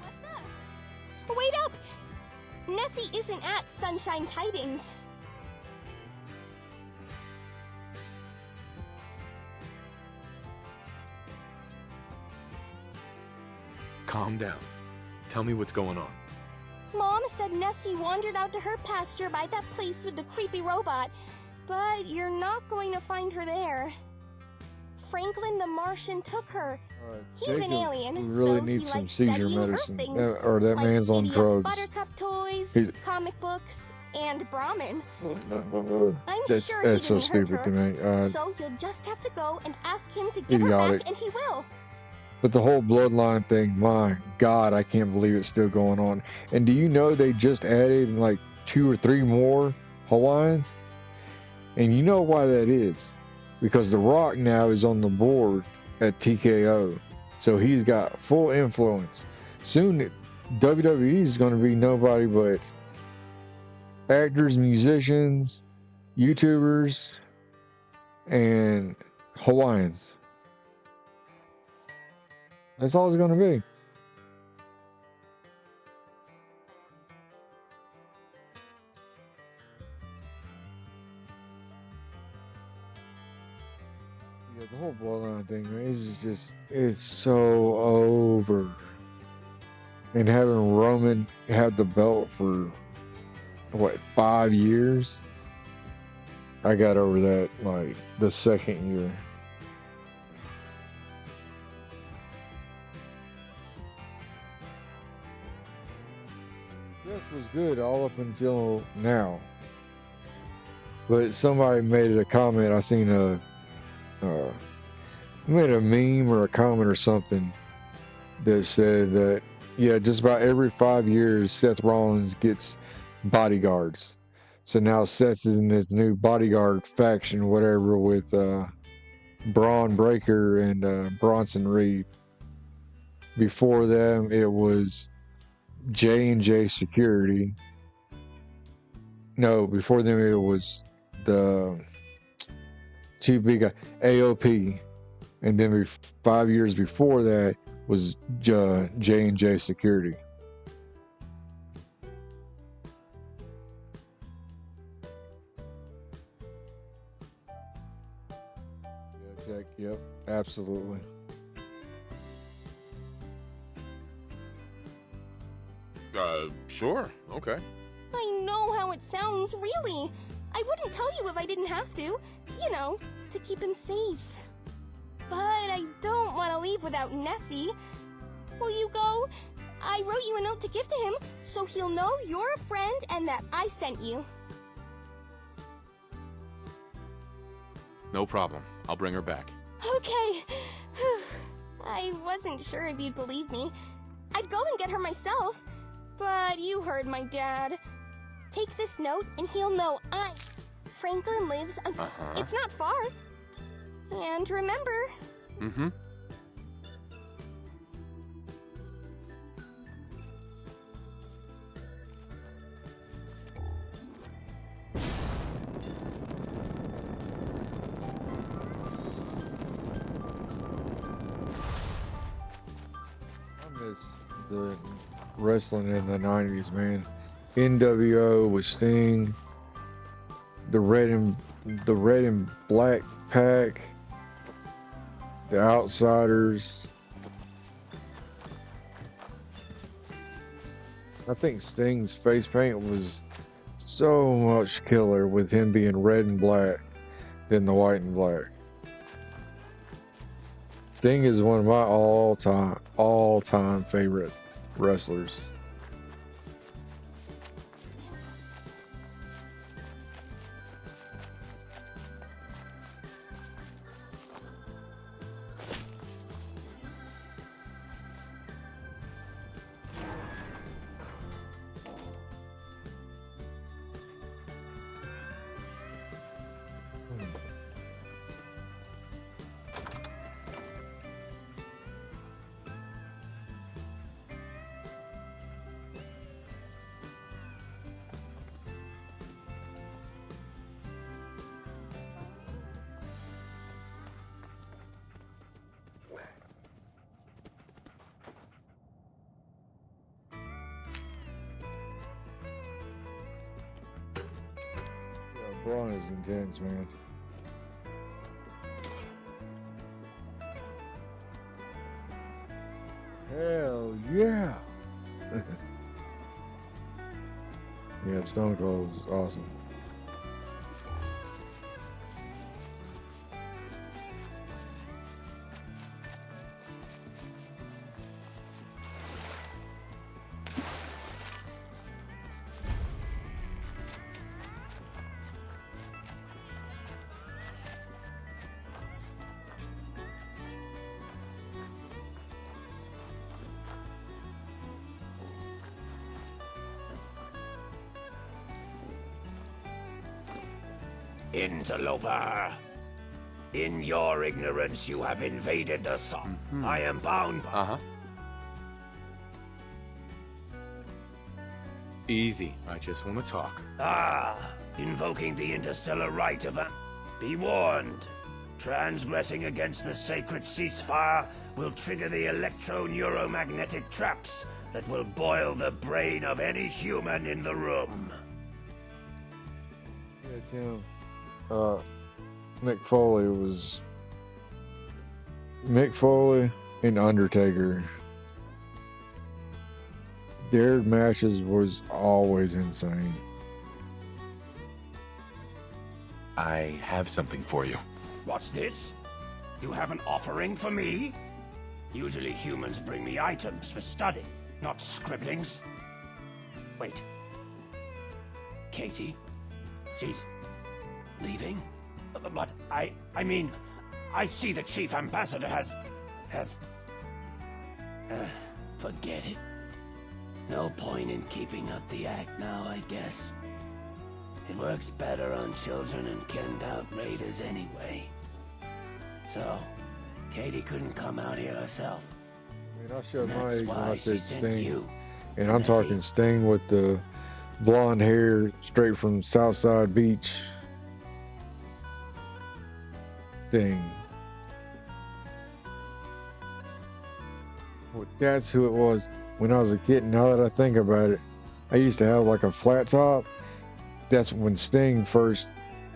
What's up? Wait up! Nessie isn't at Sunshine Tidings. Calm down. Tell me what's going on. Mom said Nessie wandered out to her pasture by that place with the creepy robot, but you're not going to find her there. Franklin the Martian took her. He's an Jacob alien, really so needs he some likes seizure studying medicine. her things, Or that like man's on idiot drugs. Buttercup toys, He's- comic books, and Brahmin. I'm That's sure he that's so didn't hurt stupid her, to me. so you'll just have to go and ask him to give her Idiotic. back, and he will. But the whole bloodline thing, my God, I can't believe it's still going on. And do you know they just added like 2 or 3 more Hawaiians? And you know why that is? Because The Rock now is on the board at TKO. So he's got full influence. Soon, WWE is going to be nobody but actors, musicians, YouTubers, and Hawaiians. That's all it's going to be. Yeah, the whole bloodline thing, man, it's so over. And having Roman have the belt for, what, 5 years? I got over that, like, the second year. was good all up until now. But somebody made a comment. I seen made a meme or a comment or something that said that, yeah, just about every 5 years, Seth Rollins gets bodyguards. So now Seth's in this new bodyguard faction, whatever, with Braun Breaker and Bronson Reed. Before them, it was J&J Security. No, before them, it was the two big AOP. And then 5 years before that was J&J Security. Yep, absolutely. Sure, okay. I know how it sounds, really. I wouldn't tell you if I didn't have to. You know, to keep him safe. But I don't want to leave without Nessie. Will you go? I wrote you a note to give to him, so he'll know you're a friend and that I sent you. No problem. I'll bring her back. Okay. I wasn't sure if you'd believe me. I'd go and get her myself, but you heard my dad. Take this note and he'll know Franklin lives It's not far. And remember... Mm-hmm. I miss the wrestling in the 90s, man. NWO with Sting, the red and black pack, the Outsiders. I think Sting's face paint was so much killer with him being red and black than the white and black. Sting is one of my all-time favorite wrestlers. Braun is intense, man. Hell yeah! Yeah, Stone Cold is awesome. Interloper. In your ignorance, you have invaded the I am bound by... Easy. I just want to talk. Invoking the interstellar right of a... Be warned. Transgressing against the sacred ceasefire will trigger the electro-neuromagnetic traps that will boil the brain of any human in the room. Yeah, Tim. Mick Foley and Undertaker. Their matches was always insane. I have something for you. What's this? You have an offering for me? Usually humans bring me items for study, not scribblings. Wait, Katie? She's leaving? But I mean, I see the Chief Ambassador has... forget it. No point in keeping up the act now, I guess. It works better on children and kenned out raiders anyway. So, Katie couldn't come out here herself. I mean, I showed my That's age when why I she said sent Sting. you And to I'm Nessie. talking Sting with the blonde hair straight from Southside Beach. Sting. Well, that's who it was when I was a kid. Now that I think about it, I used to have like a flat top. That's when Sting first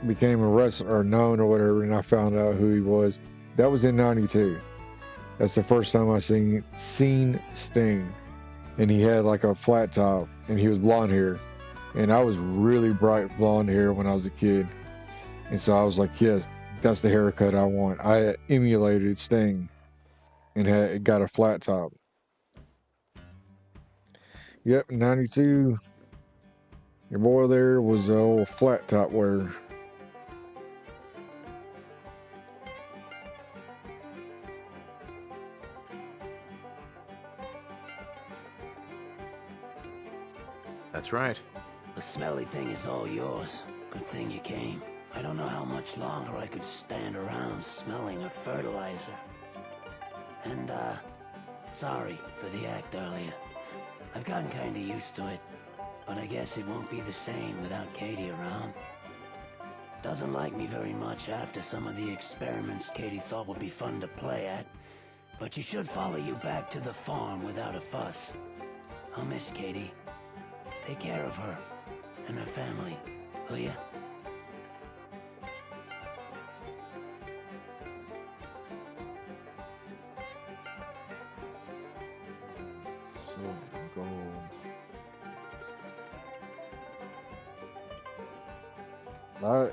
became a wrestler or known or whatever, and I found out who he was. That was in '92. That's the first time I seen Sting. And he had like a flat top, and he was blonde hair. And I was really bright blonde hair when I was a kid. And so I was like, yes, that's the haircut I want. I emulated Sting and got a flat top. Yep, 92. Your boy there was a old flat top wearer. That's right. The smelly thing is all yours. Good thing you came. I don't know how much longer I could stand around smelling of fertilizer. And, sorry for the act earlier. I've gotten kinda used to it, but I guess it won't be the same without Katie around. Doesn't like me very much after some of the experiments Katie thought would be fun to play at, but she should follow you back to the farm without a fuss. I'll miss Katie. Take care of her and her family, will ya?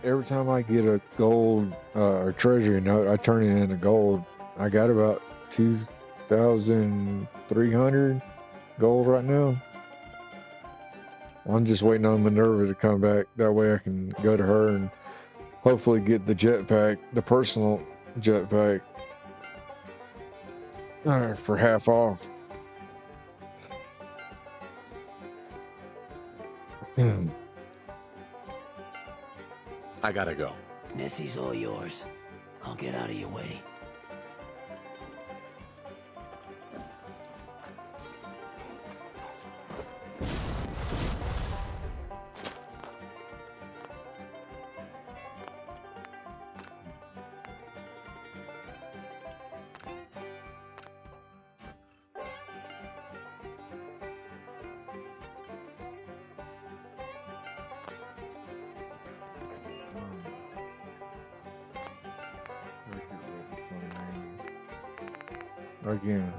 Every time I get a gold or treasury note, I turn it into gold. I got about 2,300 gold right now. I'm just waiting on Minerva to come back. That way I can go to her and hopefully get the jetpack, the personal jetpack, for half off. I gotta go. Nessie's all yours. I'll get out of your way. Again.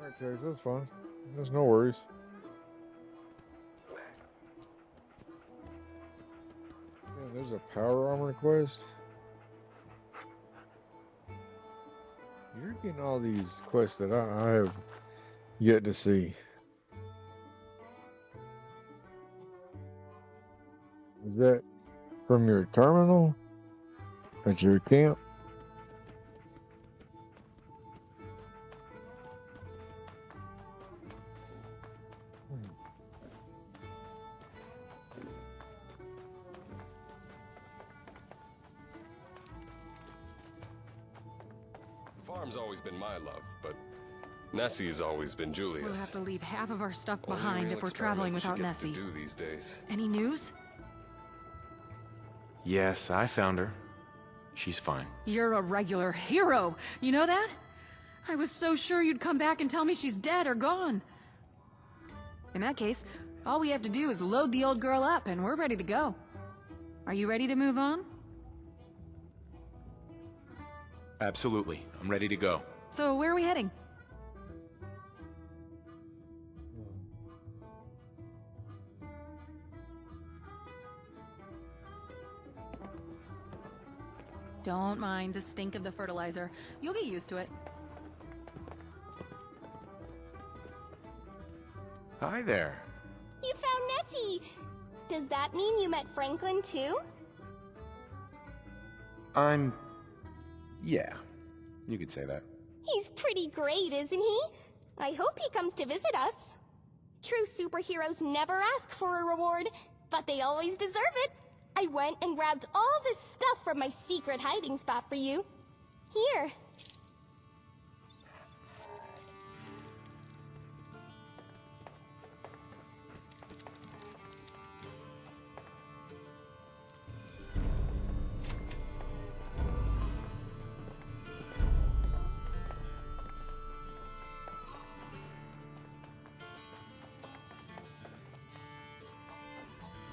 Alright, Chase, that's fine. There's no worries. Yeah, there's a power armor quest. You're getting all these quests that I have yet to see. Is that from your terminal? At your camp? farm's always been my love, but Nessie's always been Julia's. We'll have to leave half of our stuff Only behind real if we're traveling experiment without she gets Nessie. to do these days. Any news? Yes, I found her. She's fine. You're a regular hero. You know that? I was so sure you'd come back and tell me she's dead or gone. In that case, all we have to do is load the old girl up and we're ready to go. Are you ready to move on? Absolutely. I'm ready to go. So where are we heading? Don't mind the stink of the fertilizer. You'll get used to it. Hi there. You found Nessie! Does that mean you met Franklin too? Yeah. You could say that. He's pretty great, isn't he? I hope he comes to visit us. True superheroes never ask for a reward, but they always deserve it. I went and grabbed all this stuff from my secret hiding spot for you. Here.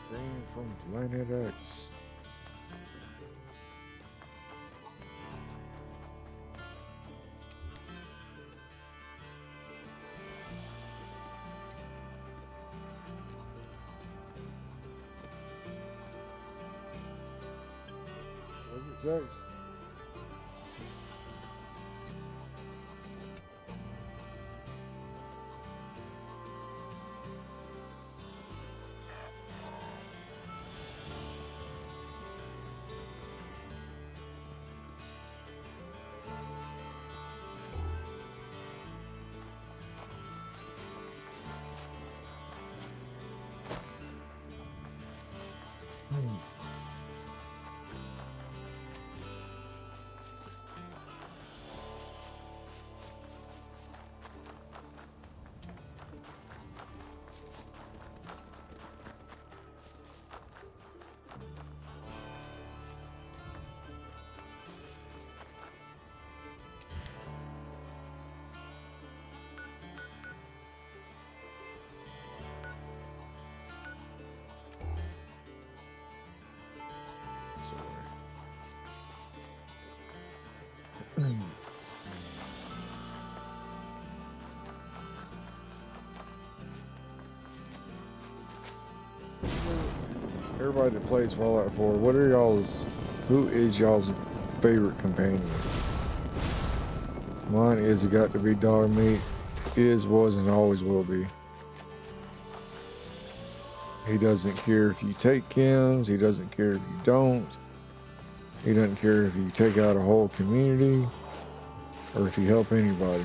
Green from Planet X. Was it Jax? Everybody that plays Fallout 4, who is y'all's favorite companion? Mine is got to be dog meat. Is, was, and always will be. He doesn't care if you take chems. He doesn't care if you don't. He doesn't care if you take out a whole community or if you help anybody.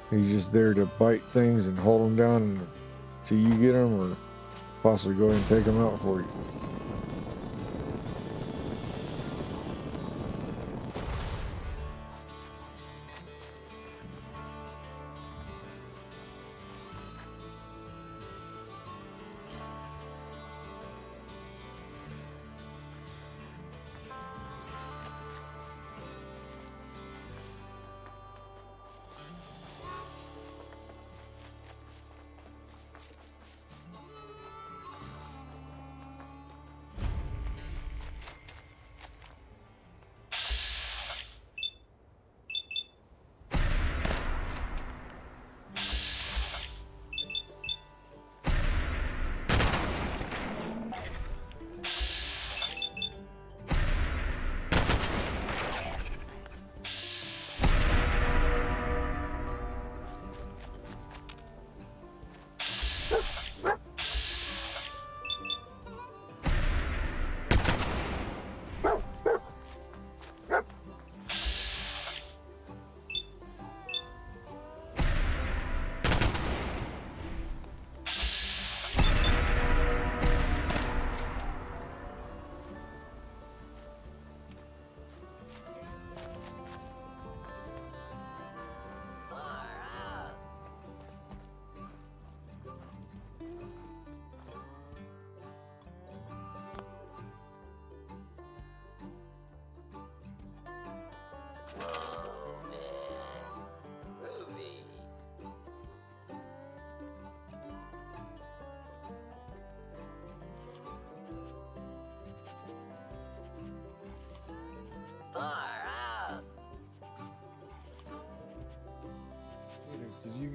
He's just there to bite things and hold them down until you get them, or possibly go ahead and take them out for you.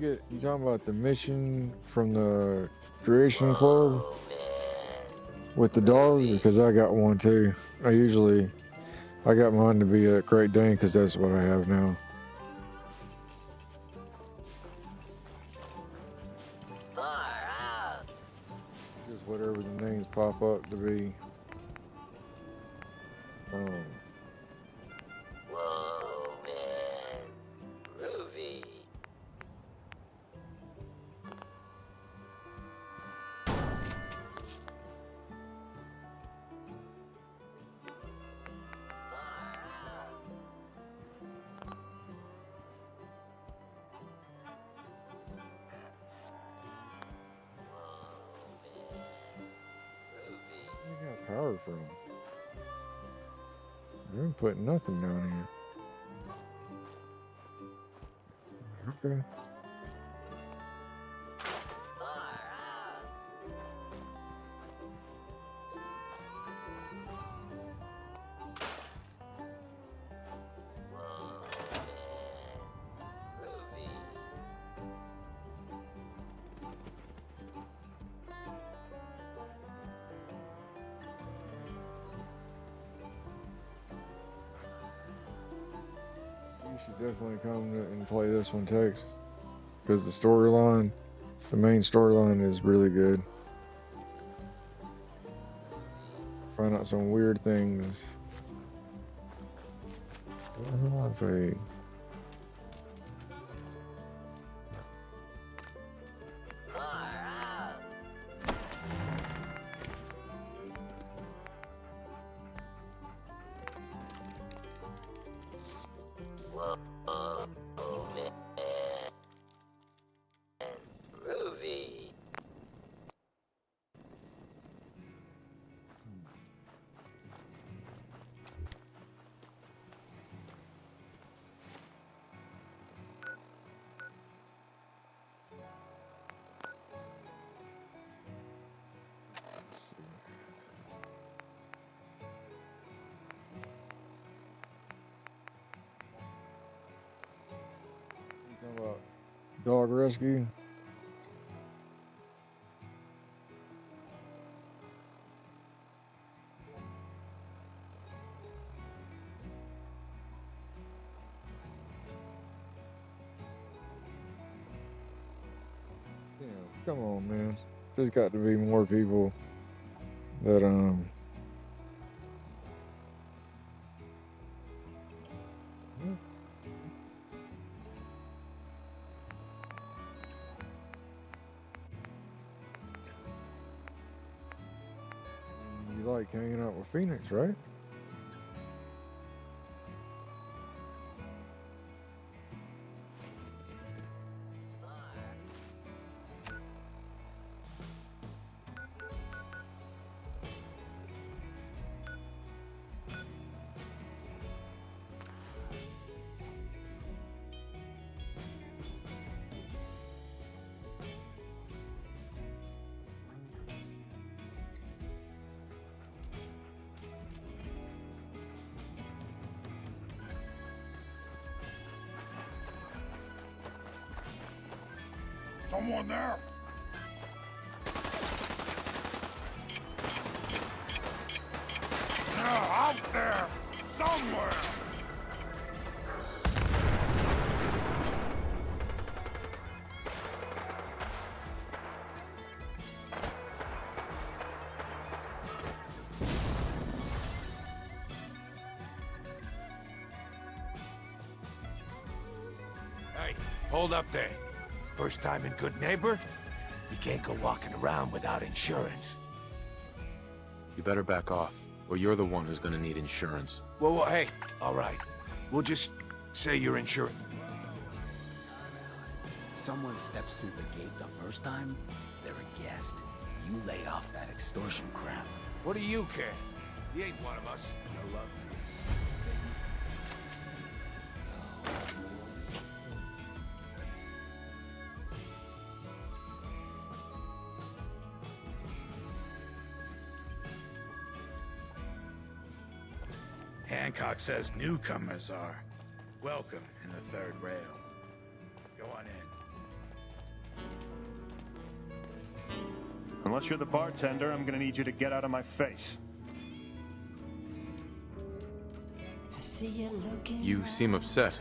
Did you talking about the mission from the Creation Club with the dog? Because I got one too. I got mine to be a Great Dane because that's what I have now. Just whatever the names pop up to be. Whoa, man. Groovy. Where you got power from? I didn't put nothing down here. Okay. You should definitely come and play this one, Tex, because the main storyline is really good. Find out some weird things. Groovy. You talking about dog rescue? Yeah, come on, man. There's got to be more people that you like hanging out with Phoenix, right? Someone there? They're out there somewhere! Hey, hold up there. First time in Good Neighbor? You can't go walking around without insurance. You better back off, or you're the one who's gonna need insurance. Well, hey, all right. We'll just say you're insured. Someone steps through the gate the first time, they're a guest. You lay off that extortion crap. What do you care? He ain't one of us. No love for you. Hancock says newcomers are welcome in the third rail. Go on in. Unless you're the bartender, I'm gonna need you to get out of my face. You seem upset.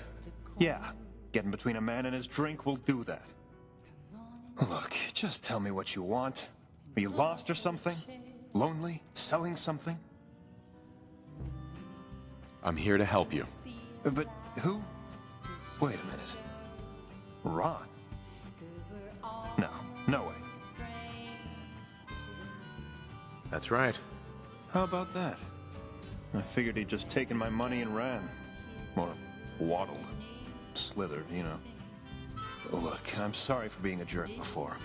Yeah, getting between a man and his drink will do that. Look, just tell me what you want. Are you lost or something? Lonely? Selling something? I'm here to help you. But who? Wait a minute. Ron? No, no way. That's right. How about that? I figured he'd just taken my money and ran. Or waddled. Slithered, you know. Look, I'm sorry for being a jerk before.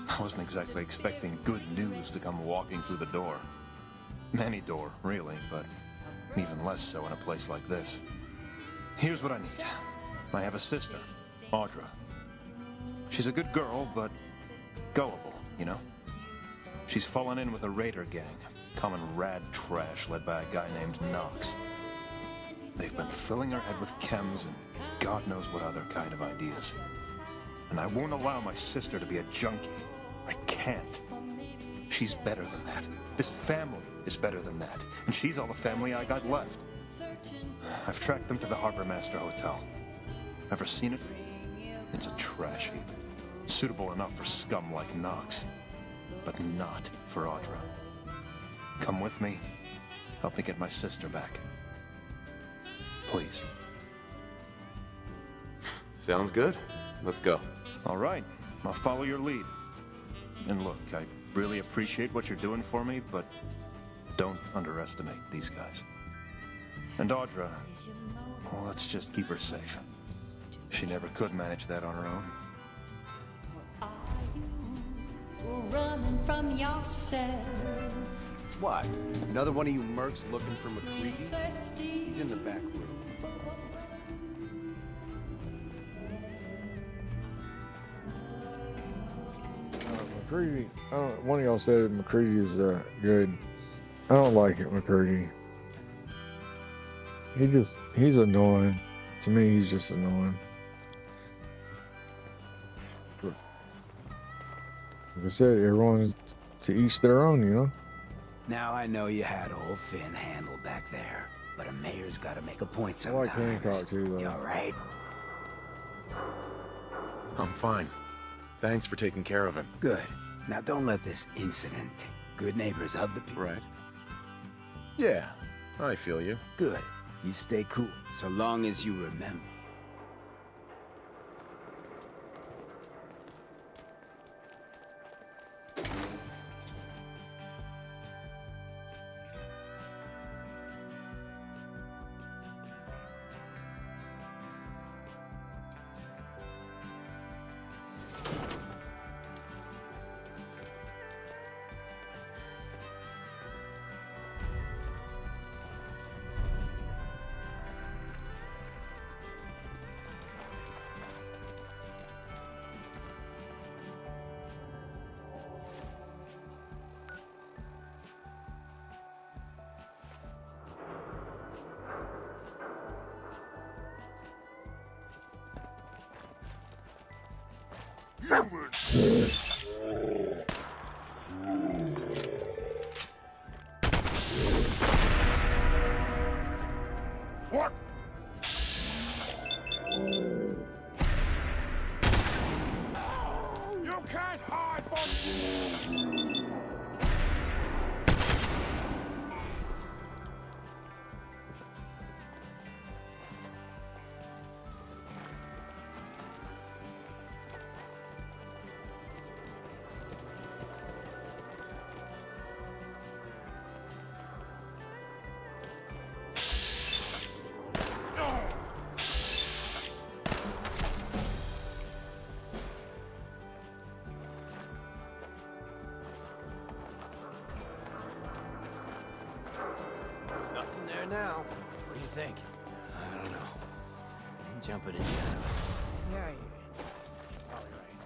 I wasn't exactly expecting good news to come walking through the door. Any door, really, but even less so in a place like this. Here's what I need. I have a sister, Audra. She's a good girl, but gullible, you know? She's fallen in with a raider gang, common rad trash led by a guy named Knox. They've been filling her head with chems and God knows what other kind of ideas. And I won't allow my sister to be a junkie. I can't. She's better than that. This family is better than that. And she's all the family I got left. I've tracked them to the Harbor Master Hotel. Ever seen it? It's a trash heap. Suitable enough for scum like Knox. But not for Audra. Come with me. Help me get my sister back. Please. Sounds good. Let's go. All right. I'll follow your lead. And look, I really appreciate what you're doing for me, but don't underestimate these guys. And Audra, well, let's just keep her safe. She never could manage that on her own. Running from yourself. What? Another one of you mercs looking for McCready? He's in the back room. McCready, one of y'all said McCready is good. I don't like it, McCready. He's annoying. To me, he's just annoying. But, like I said, everyone's to each their own, you know? Now I know you had old Finn handled back there, but a mayor's gotta make a point I like sometimes. Hancock too, though. You alright? I'm fine. Thanks for taking care of him. Good. Now don't let this incident take good neighbors of the people. Right. Yeah, I feel you. Good. You stay cool, so long as you remember. What? You can't hide from... Nothing there now. What do you think? I don't know. I'm jumping in shadows. Yeah, you're probably right.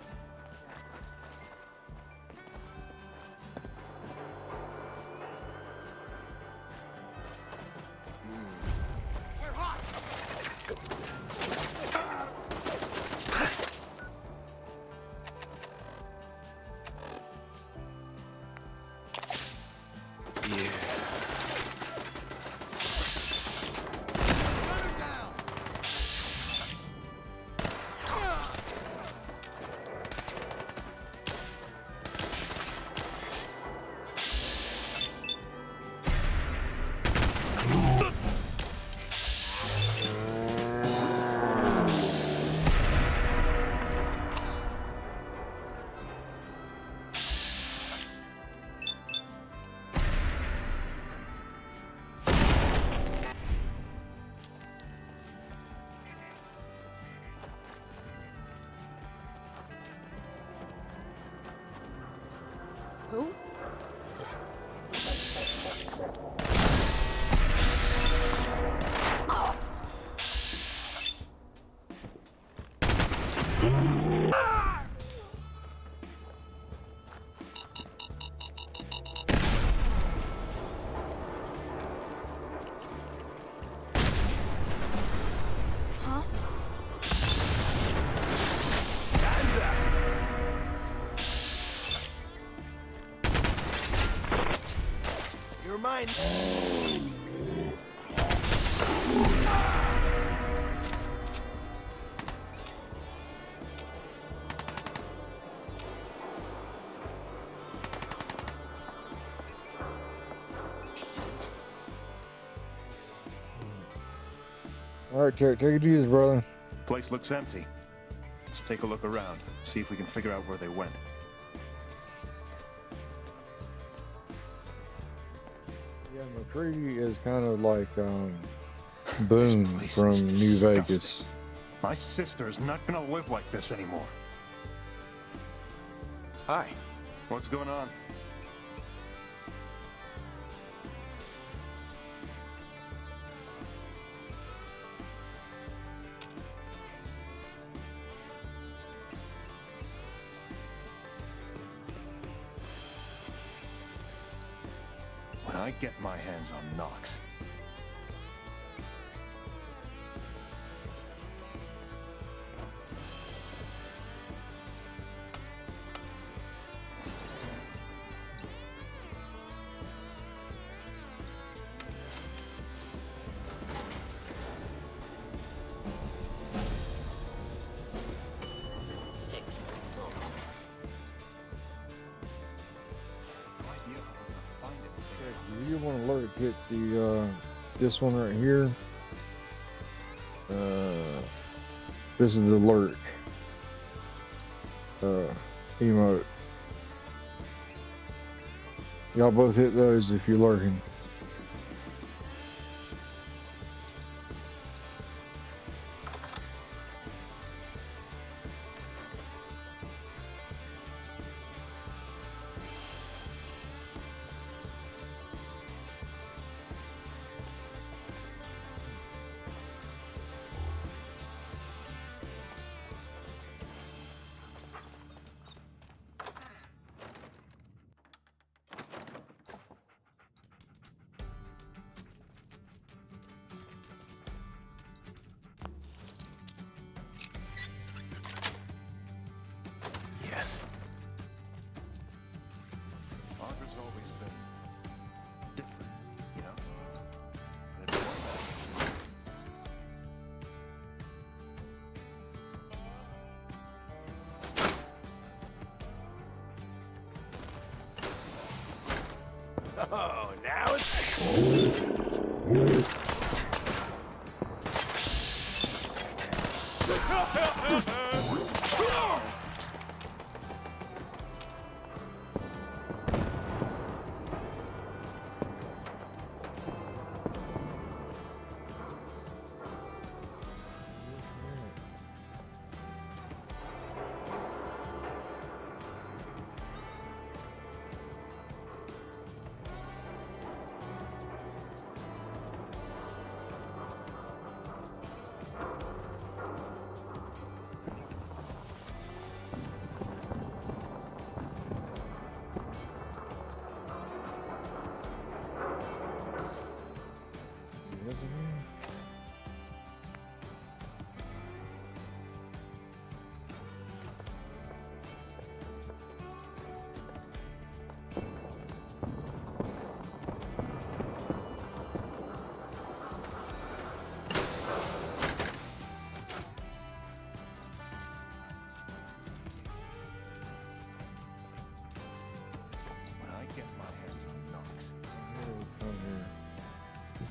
Huh? You're mine. All right, take it easy, brother. Place looks empty. Let's take a look around, see if we can figure out where they went. Yeah, McCready is kind of like Boone from New Vegas. My sister's not gonna live like this anymore. Hi. What's going on? When I get my hands on Knox, You want to alert hit the this one right here. This is the alert emote. Y'all both hit those if you're lurking. Yes. Arthur's always been different, you know? And it's one Oh, now it's...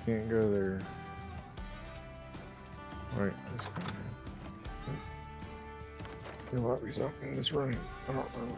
Can't go there. Right, let's go there. There might be something in this room. I don't know.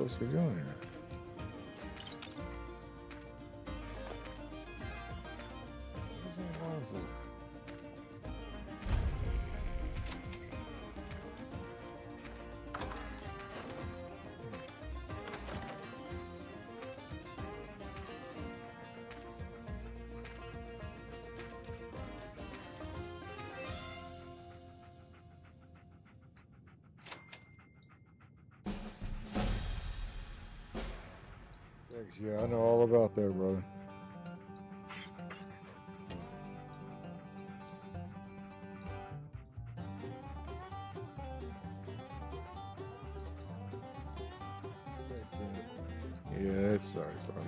supposed to be doing here? What's that line for? Yeah, I know all about that, brother. Yeah, it's sorry, brother.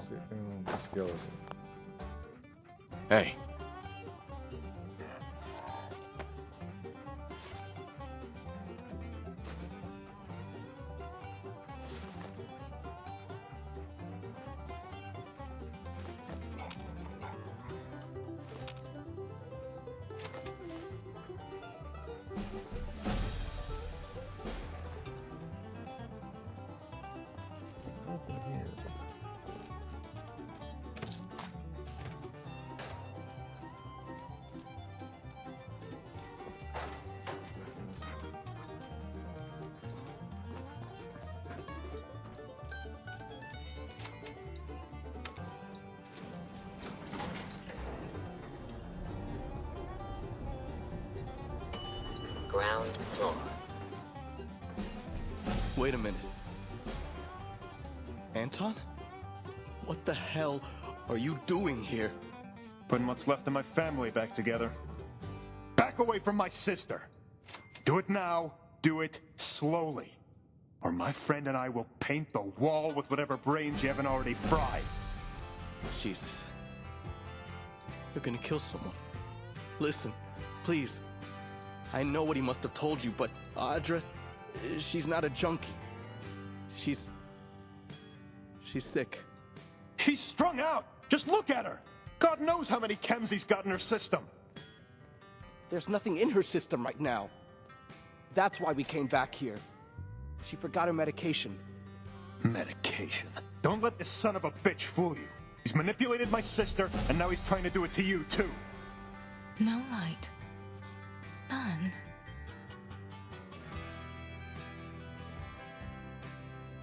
Sit down on the skeleton. Hey. Nothing here. Ground floor. Wait a minute. Anton? What the hell are you doing here? Putting what's left of my family back together. Back away from my sister. Do it now. Do it slowly. Or my friend and I will paint the wall with whatever brains you haven't already fried. Jesus. You're gonna kill someone. Listen, please. I know what he must have told you, but Audra, she's not a junkie. She's sick. She's strung out. Just look at her. God knows how many chems he's got in her system. There's nothing in her system right now. That's why we came back here. She forgot her medication. Medication? Don't let this son of a bitch fool you. He's manipulated my sister, and now he's trying to do it to you, too. No light. None.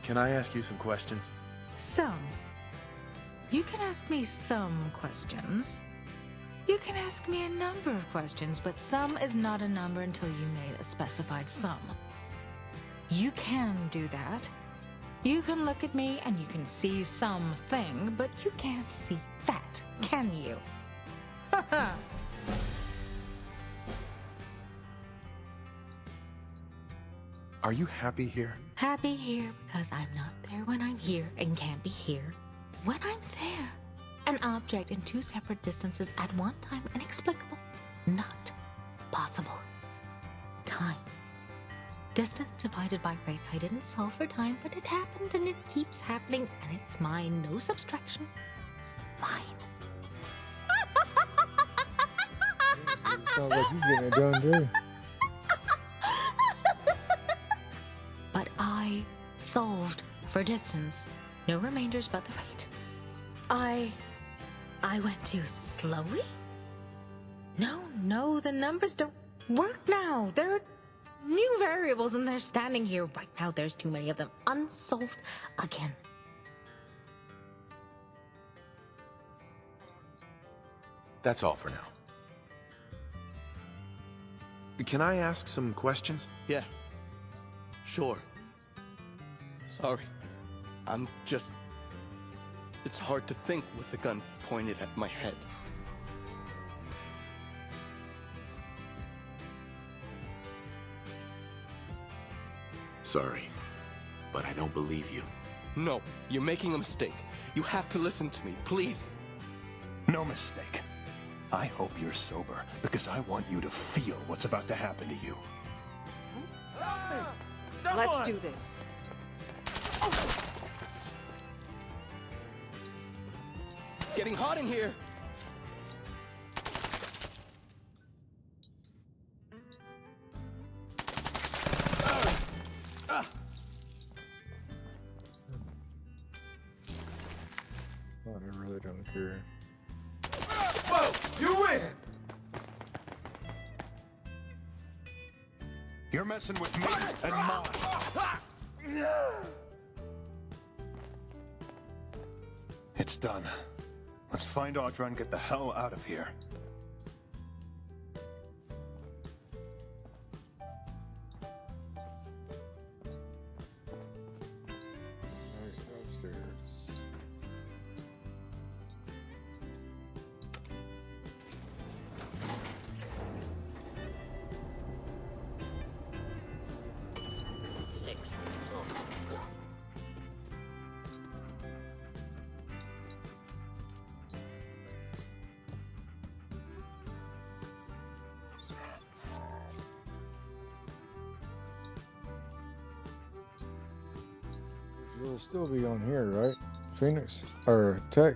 Can I ask you some questions? Some. You can ask me some questions. You can ask me a number of questions, but some is not a number until you made a specified sum. You can do that. You can look at me and you can see something, but you can't see that, can you? Haha. Are you happy here? Happy here because I'm not there when I'm here and can't be here when I'm there. An object in two separate distances at one time, inexplicable, not possible. Time. Distance divided by rate. I didn't solve for time, but it happened and it keeps happening and it's mine. No subtraction. Mine. Sounds like you're getting it done too. But I solved for distance. No remainders but the rate. I went too slowly? No, the numbers don't work now. There are new variables and they're standing here right now. There's too many of them. Unsolved again. That's all for now. Can I ask some questions? Yeah. Sure. Sorry. I'm just... It's hard to think with a gun pointed at my head. Sorry, but I don't believe you. No, you're making a mistake. You have to listen to me, please. No mistake. I hope you're sober, because I want you to feel what's about to happen to you. Let's do this. Getting hot in here. Oh, I really don't care. Whoa! You win! You're messing with me and mine. It's done. Let's find Audra and get the hell out of here. Right upstairs. You'll still be on here, right? Phoenix or Tech?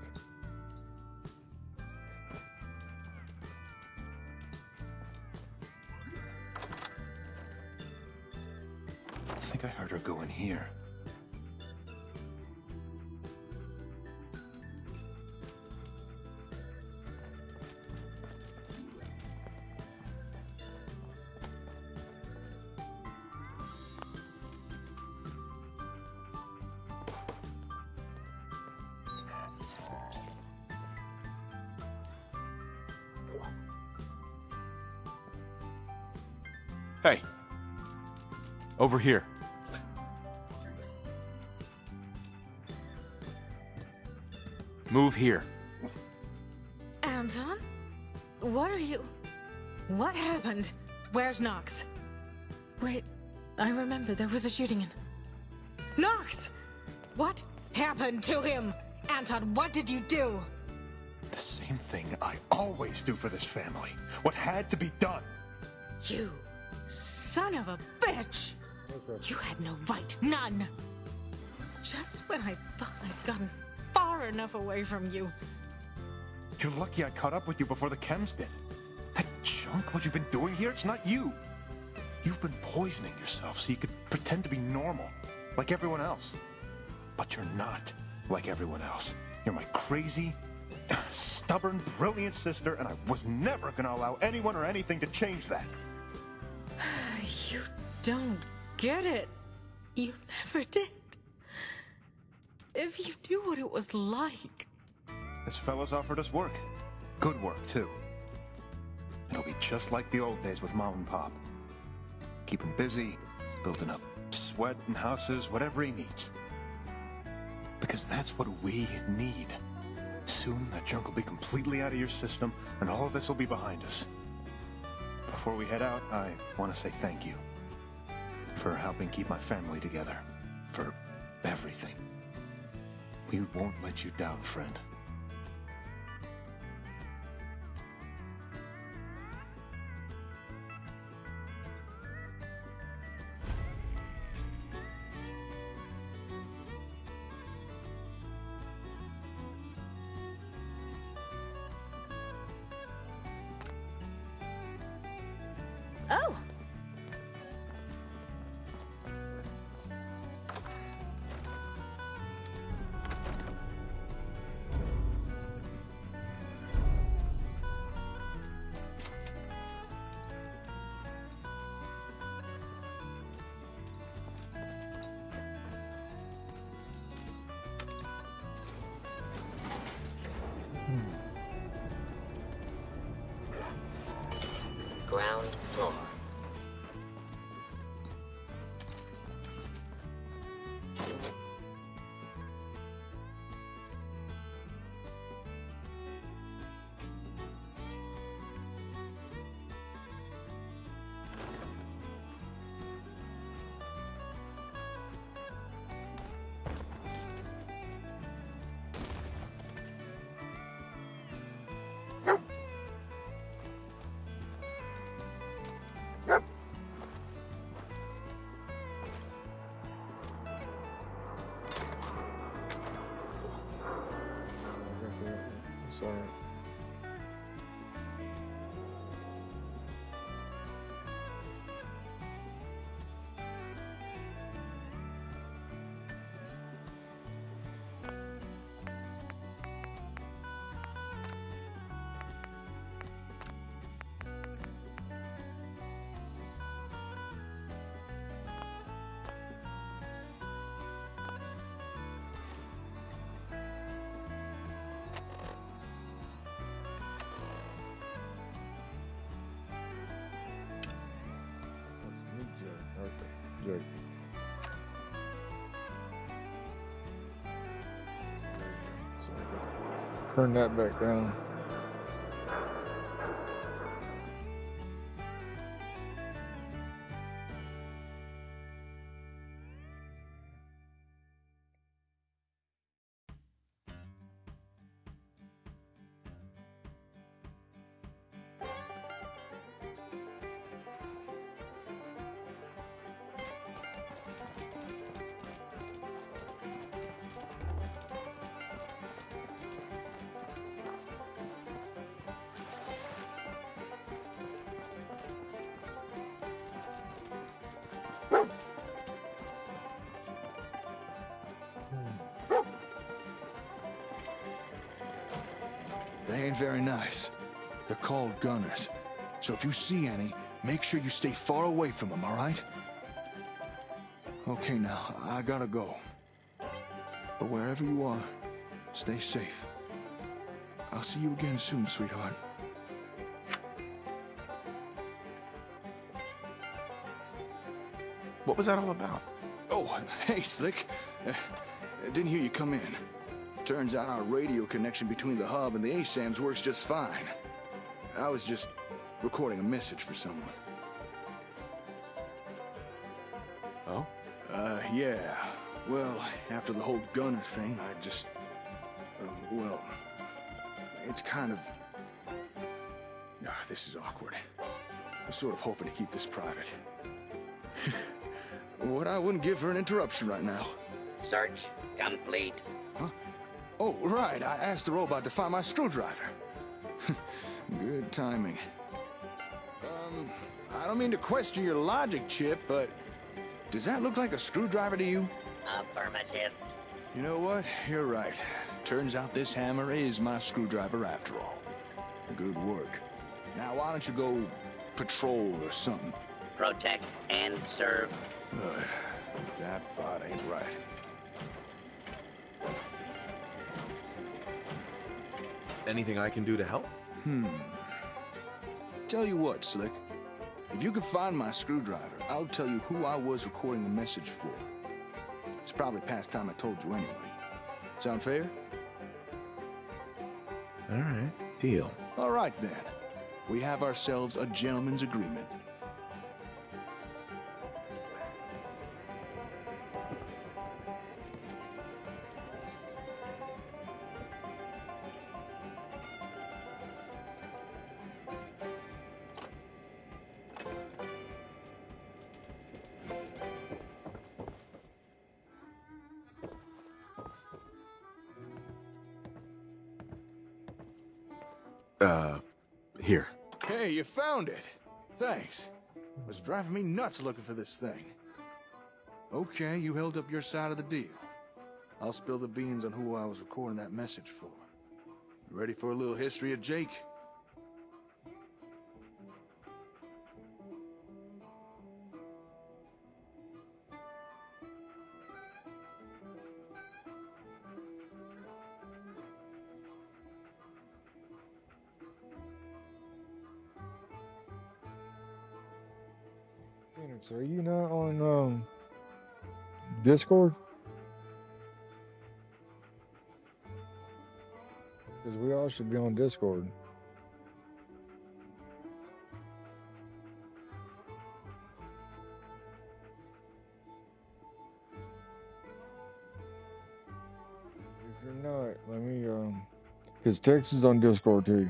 I think I heard her go in here. Hey. Over here. Move here. Anton? What are you... What happened? Where's Knox? Wait, I remember there was a shooting in... Knox! What happened to him? Anton, what did you do? The same thing I always do for this family. What had to be done. You son of a bitch! You had no right, none! Just when I thought I'd gotten far enough away from you. You're lucky I caught up with you before the chems did. That junk, what you've been doing here, it's not you. You've been poisoning yourself so you could pretend to be normal, like everyone else. But you're not like everyone else. You're my crazy, stubborn, brilliant sister, and I was never gonna allow anyone or anything to change that. You don't get it. You never did. If you knew what it was like. This fella's offered us work. Good work, too. It'll be just like the old days with Mom and Pop. Keep him busy, building up sweat and houses, whatever he needs. Because that's what we need. Soon, that junk will be completely out of your system, and all of this will be behind us. Before we head out, I want to say thank you. For helping keep my family together. For everything. We won't let you down, friend. Oh! Ground floor. Alright. Okay, Jake. So turn that back down. They ain't very nice. They're called gunners. So if you see any, make sure you stay far away from them, all right? Okay, now, I gotta go. But wherever you are, stay safe. I'll see you again soon, sweetheart. What was that all about? Oh, hey, Slick. Didn't hear you come in. Turns out our radio connection between the hub and the ASAMs works just fine. I was just recording a message for someone. Oh? Yeah. Well, after the whole gunner thing, I just... well... it's kind of... this is awkward. I'm sort of hoping to keep this private. What I wouldn't give for an interruption right now. Search complete. Huh? Oh, right. I asked the robot to find my screwdriver. Good timing. I don't mean to question your logic, Chip, but does that look like a screwdriver to you? Affirmative. You know what? You're right. Turns out this hammer is my screwdriver after all. Good work. Now, why don't you go patrol or something? Protect and serve. That bot ain't right. Anything I can do to help? Tell you what, Slick. If you can find my screwdriver, I'll tell you who I was recording a message for. It's probably past time I told you anyway. Sound fair? All right, deal. All right, then. We have ourselves a gentleman's agreement. Here. Hey, you found it. Thanks. It was driving me nuts looking for this thing. Okay, you held up your side of the deal. I'll spill the beans on who I was recording that message for. You ready for a little history of Jake? Phoenix, are you not on Discord? Because we all should be on Discord. If you're not, let me because Tex is on Discord too.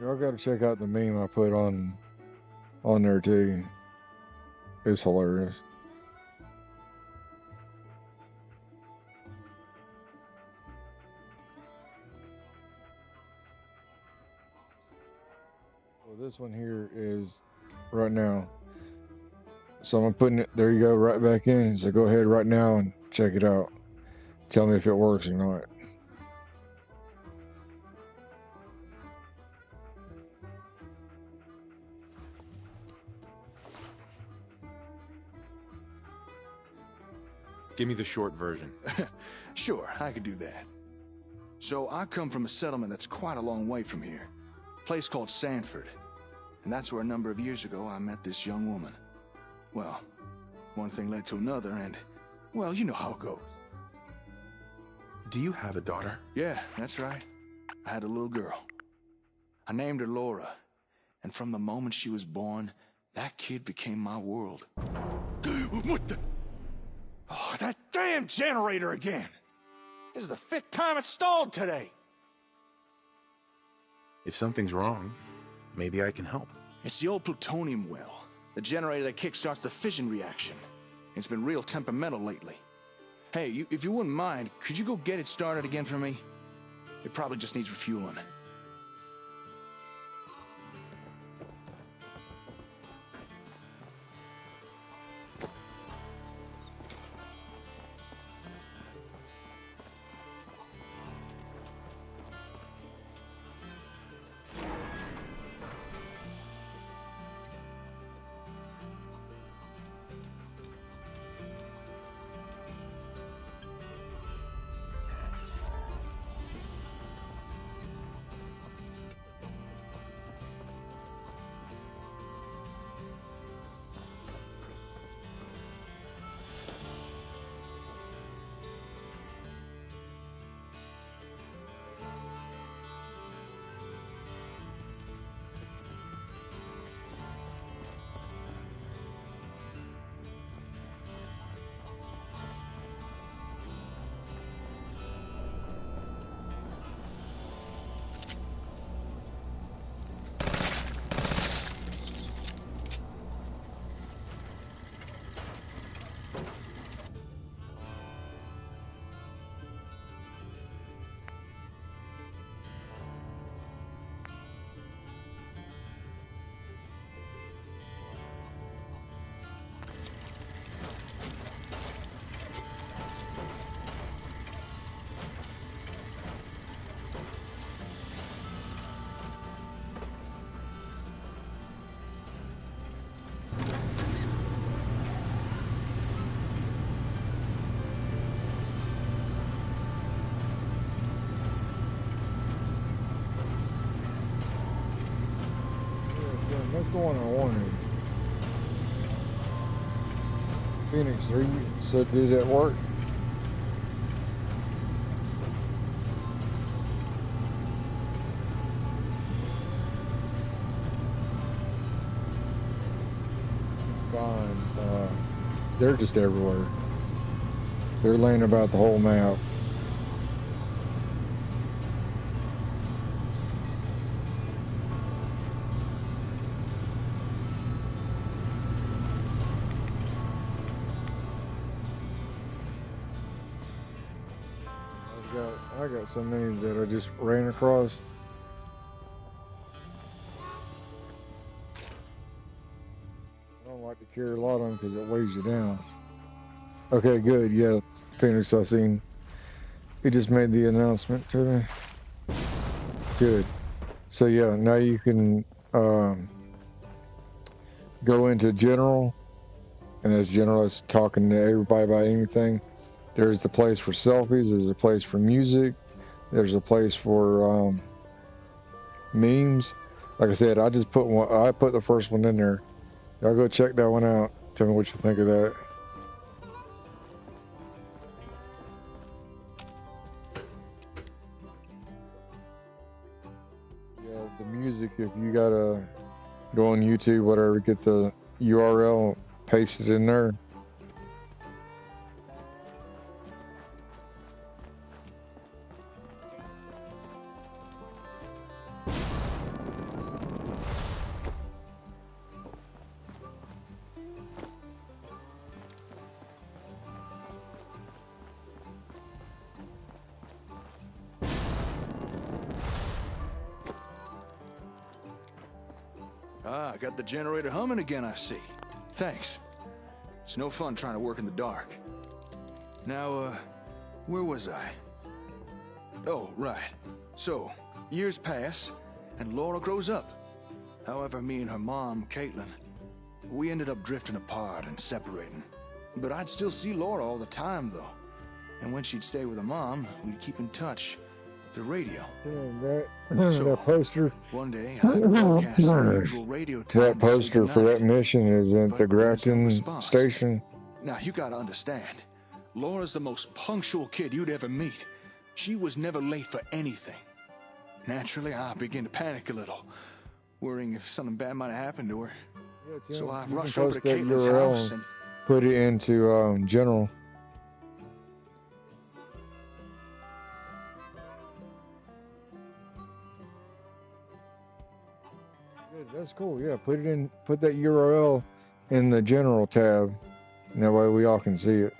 Y'all gotta check out the meme I put on there too. It's hilarious. Well, this one here is right now. So I'm putting it, there you go, right back in. So go ahead right now and check it out. Tell me if it works or not. Give me the short version. Sure, I could do that. So I come from a settlement that's quite a long way from here. A place called Sanford. And that's where a number of years ago I met this young woman. Well, one thing led to another and, well, you know how it goes. Do you have a daughter? Yeah, that's right. I had a little girl. I named her Laura. And from the moment she was born, that kid became my world. What the? Oh, that damn generator again! This is the 5th time it's stalled today! If something's wrong, maybe I can help. It's the old plutonium well. The generator that kickstarts the fission reaction. It's been real temperamental lately. Hey, if you wouldn't mind, could you go get it started again for me? It probably just needs refueling. That's the one I wanted. Phoenix, are you, so did it work? Fine. They're just everywhere. They're laying about the whole map. I got so many that I just ran across. I don't like to carry a lot of them because it weighs you down. Okay, good. Yeah, Phoenix, I seen. He just made the announcement to me. Good. So yeah, now you can go into general, and as general, it's talking to everybody about anything. There's a place for selfies. There's a place for music. There's a place for memes. Like I said, I just put one. I put the first one in there. Y'all go check that one out. Tell me what you think of that. Yeah, the music. If you gotta go on YouTube, whatever, get the URL, paste it in there. I got the generator humming again, I see. Thanks. It's no fun trying to work in the dark. Now, where was I? Oh, right. So, years pass, and Laura grows up. However, me and her mom, Caitlin, we ended up drifting apart and separating. But I'd still see Laura all the time, though. And when she'd stay with her mom, we'd keep in touch. The radio. That poster. One day, I broadcast the usual radio time. That poster for that mission is at the Grafton station. Now, you gotta understand, Laura's the most punctual kid you'd ever meet. She was never late for anything. Naturally, I began to panic a little, worrying if something bad might have happened to her. So I rushed over to Caitlin's house and put it into general. That's cool. Yeah, put that URL in the general tab, and that way we all can see it.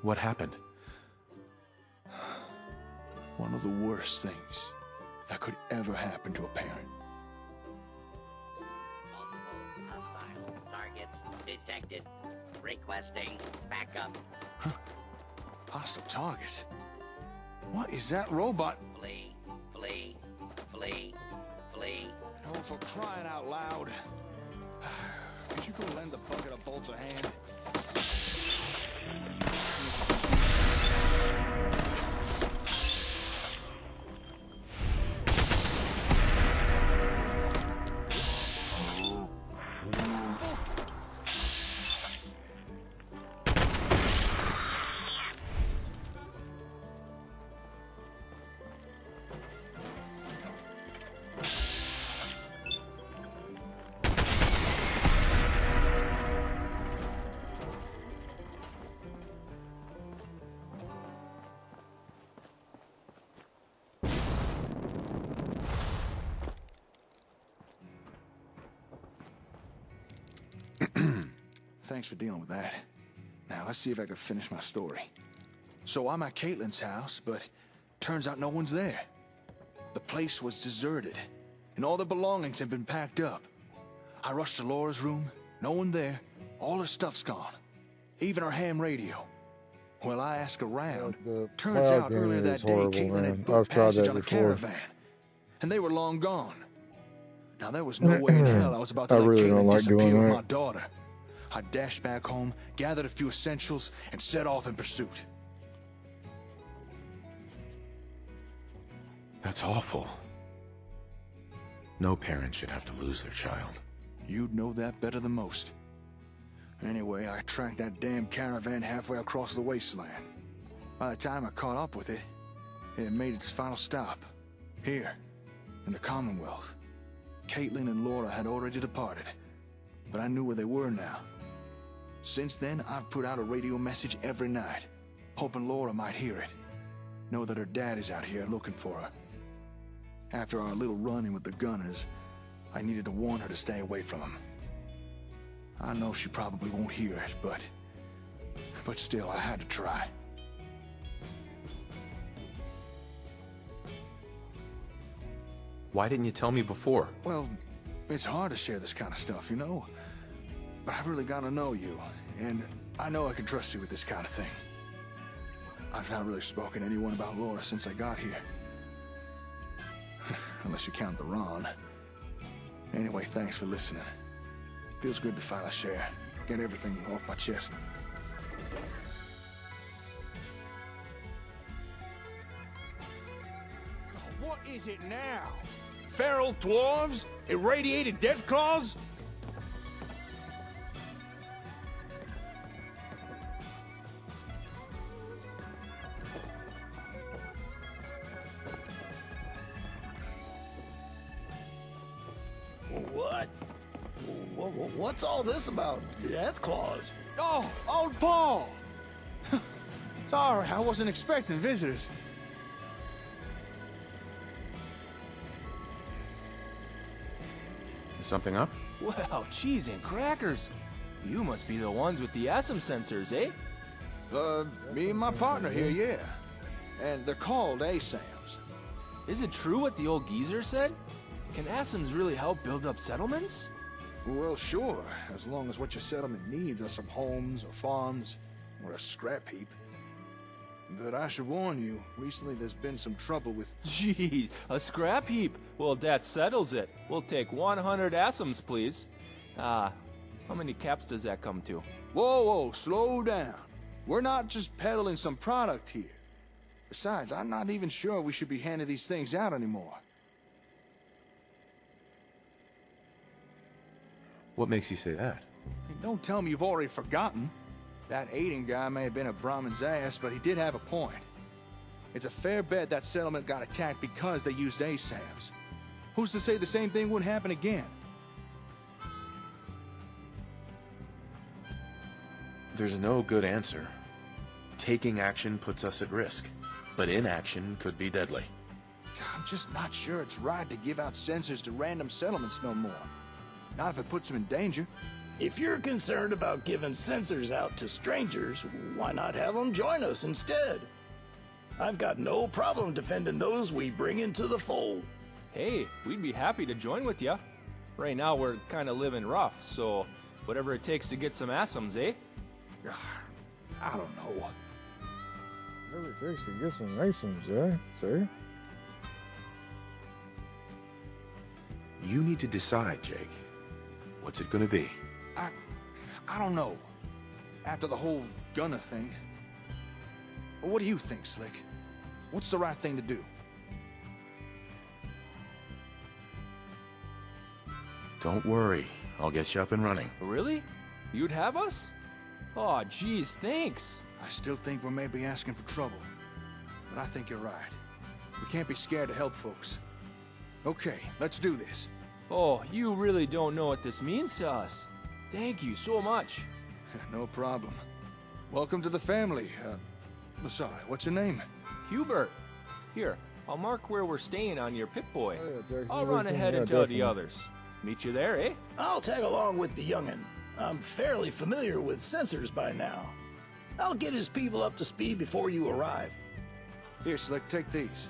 What happened? One of the worst things that could ever happen to a parent. Hostile targets detected. Requesting backup. Hostile targets? What is that robot? Flee, flee, flee, flee. Oh, for crying out loud. Could you go lend the bucket of bolts a hand? Thanks for dealing with that. Now, let's see if I can finish my story. So I'm at Caitlin's house, but turns out no one's there. The place was deserted, and all the belongings had been packed up. I rushed to Laura's room, no one there, all her stuff's gone. Even her ham radio. Well, I asked around. Turns out earlier that day, Caitlin had booked passage on a caravan, and they were long gone. Now, there was no way in hell I was about to let Caitlin disappear with my daughter. I dashed back home, gathered a few essentials, and set off in pursuit. That's awful. No parent should have to lose their child. You'd know that better than most. Anyway, I tracked that damn caravan halfway across the wasteland. By the time I caught up with it, it had made its final stop. Here, in the Commonwealth. Caitlin and Laura had already departed, but I knew where they were now. Since then, I've put out a radio message every night, hoping Laura might hear it. Know that her dad is out here looking for her. After our little run-in with the gunners, I needed to warn her to stay away from him. I know she probably won't hear it, but still, I had to try. Why didn't you tell me before? Well, it's hard to share this kind of stuff, you know? But I've really got to know you, and I know I can trust you with this kind of thing. I've not really spoken to anyone about Laura since I got here. Unless you count the Ron. Anyway, thanks for listening. Feels good to finally share. Get everything off my chest. What is it now? Feral dwarves? Irradiated death claws? What's all this about? Death claws? Oh, old Paul! Sorry, I wasn't expecting visitors. Is something up? Well, cheese and crackers. You must be the ones with the ASM sensors, eh? Me and my partner here, yeah. and they're called ASAMs. Is it true what the old geezer said? Can ASAMs really help build up settlements? Well, sure, as long as what your settlement needs are some homes or farms or a scrap heap. But I should warn you, recently there's been some trouble with... Gee, a scrap heap. Well, that settles it. We'll take 100 ASAMs, please. How many caps does that come to? Whoa, slow down. We're not just peddling some product here. Besides, I'm not even sure we should be handing these things out anymore. What makes you say that? Don't tell me you've already forgotten. That Aiden guy may have been a Brahmin's ass, but he did have a point. It's a fair bet that settlement got attacked because they used ASAMs. Who's to say the same thing wouldn't happen again? There's no good answer. Taking action puts us at risk, but inaction could be deadly. I'm just not sure it's right to give out sensors to random settlements no more. Not if it puts them in danger. If you're concerned about giving sensors out to strangers, why not have them join us instead? I've got no problem defending those we bring into the fold. Hey, we'd be happy to join with ya. Right now we're kind of living rough, so whatever it takes to get some ASAMs, eh? I don't know. Whatever it takes to get some ASAMs, eh? See? You need to decide, Jake. What's it gonna be? I don't know. After the whole Gunner thing. Well, what do you think, Slick? What's the right thing to do? Don't worry. I'll get you up and running. Really? You'd have us? Aw, geez, thanks. I still think we're maybe asking for trouble. But I think you're right. We can't be scared to help folks. Okay, let's do this. Oh, you really don't know what this means to us. Thank you so much. No problem. Welcome to the family. Sorry, what's your name? Hubert. Here, I'll mark where we're staying on your Pip-Boy. Oh, yeah, Jackson, I'll run ahead and tell the others. Meet you there, eh? I'll tag along with the youngin'. I'm fairly familiar with sensors by now. I'll get his people up to speed before you arrive. Here, Slick, take these.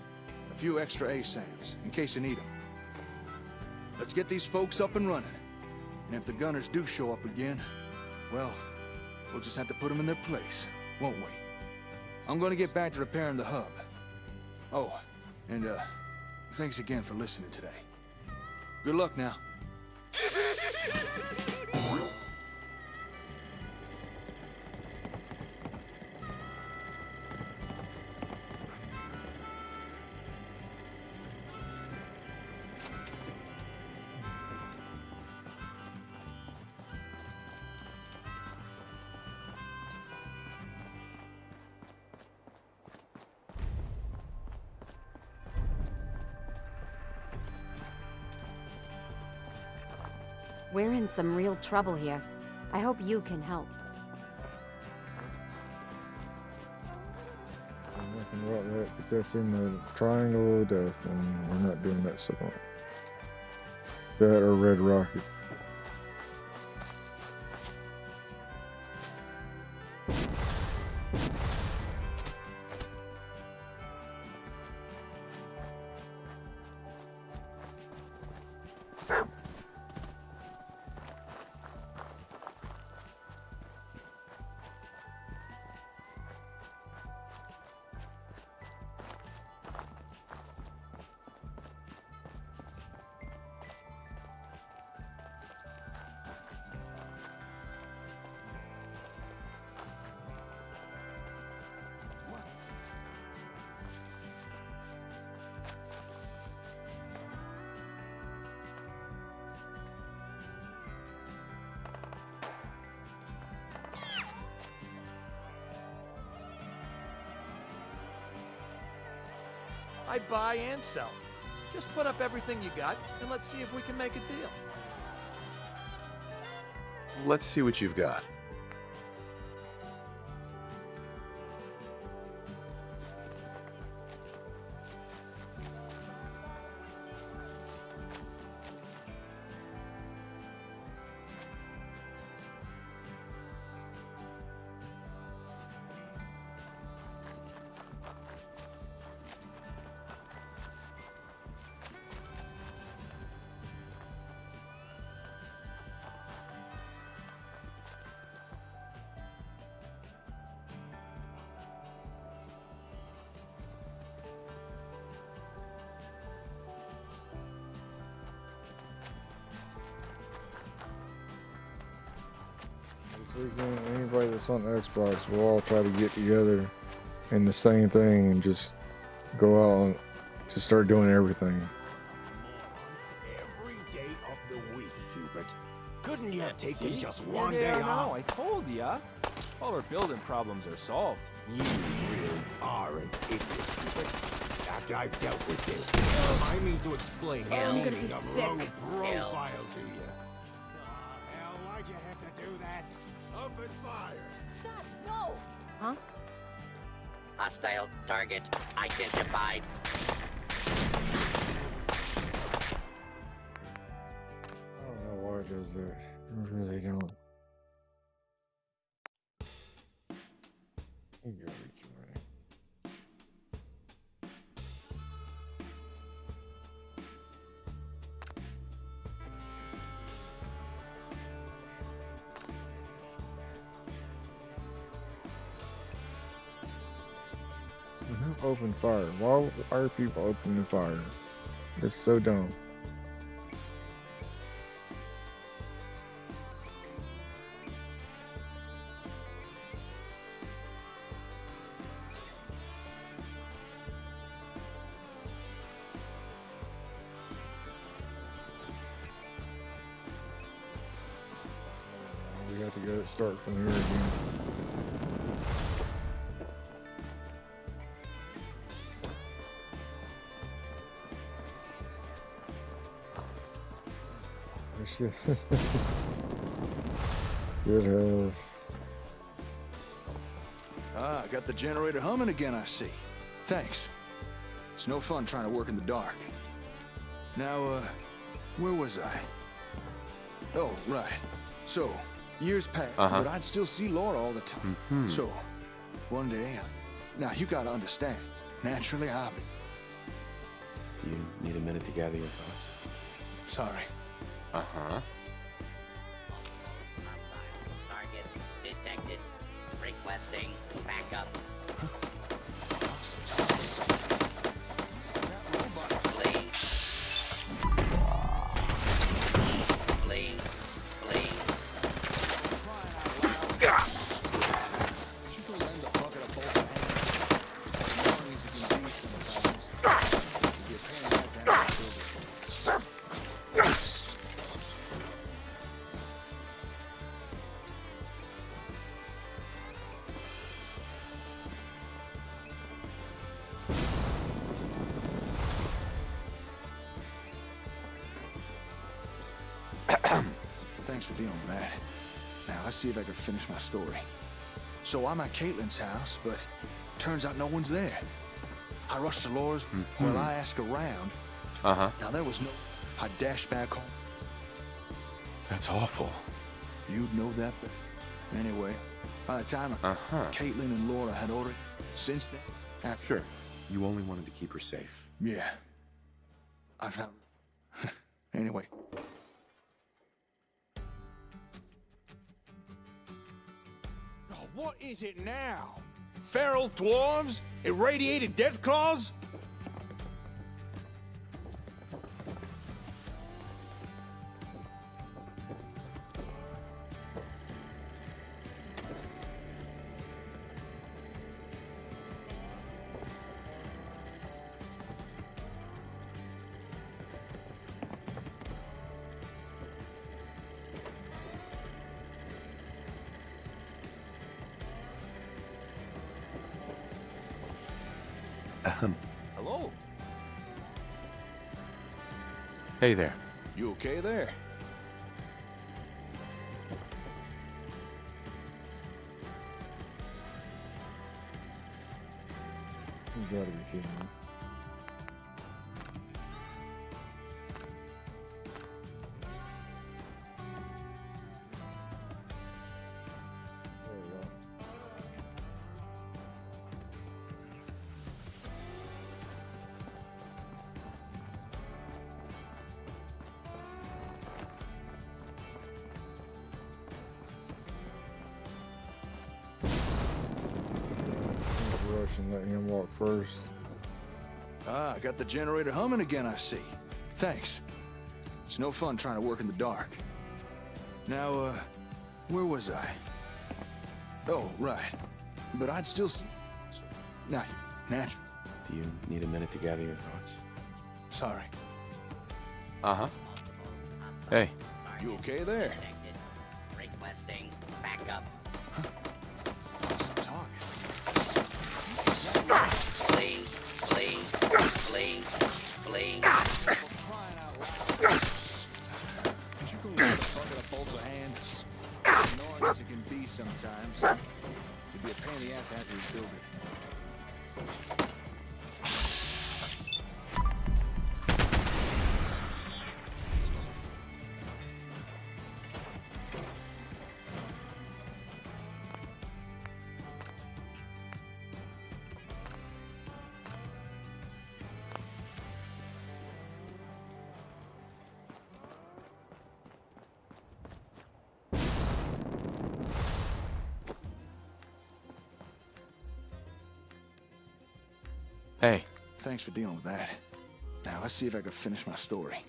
A few extra ASAMs, in case you need them. Let's get these folks up and running. And if the Gunners do show up again, well, we'll just have to put them in their place, won't we? I'm gonna get back to repairing the hub. Oh, and thanks again for listening today. Good luck now. We're in some real trouble here. I hope you can help. Nothing about that, because that's in the Triangle of Death, and we're not doing that so much. That or Red Rocket. I buy and sell. Just put up everything you got, and let's see if we can make a deal. Let's see what you've got. Anybody that's on Xbox, we'll all try to get together in the same thing and just go out and just start doing everything. Every day of the week, Hubert. Couldn't you have taken See? just Here one they day are off? now, I told ya. All our building problems are solved. You really are an idiot, Hubert. After I've dealt with this, I mean to explain the I'm meaning gonna be of sick. low profile to you. Hell, why'd you have to do that? Open fire! Dad, no! Huh? Hostile target identified. I don't know why it does that. I really don't. You go reach your Who opened fire? Why are people opening fire? It's so dumb. We have to go start from here again. Should have. Ah, got the generator humming again, I see. Thanks. It's no fun trying to work in the dark. Now, where was I? Oh, right. So, years passed, but I'd still see Laura all the time. So, one day, now you gotta understand, naturally I'll be... Do you need a minute to gather your thoughts? Sorry. Uh-huh. Hostile targets detected. Requesting backup. Please. Please. Please. Thanks for dealing with that. Now, let's see if I can finish my story. So I'm at Caitlin's house, but turns out no one's there. I rushed to Laura's, well, I asked around. Uh-huh. Now, there was no... I dashed back home. That's awful. You'd know that better. Anyway, by the time Caitlin and Laura had already... Since then... Sure. You only wanted to keep her safe. Yeah. I found... Anyway... What is it now? Feral dwarves? Irradiated death claws? Hello? Hey there. You okay there? You gotta be kidding me. There we go. Rush and let him walk first. Ah, I got the generator humming again, I see. Thanks. It's no fun trying to work in the dark. Now, where was I? Oh, right. But I'd still... Not natural. Do you need a minute to gather your thoughts? Sorry. Uh-huh. Hey. You okay there? Requesting backup. Flee, flee, flee, flee. Could you go look at the bucket of bolts of hands? As annoying as it can be sometimes, it'd be a pain in the ass to have to rebuild it. Hey. Thanks for dealing with that. Now, let's see if I can finish my story.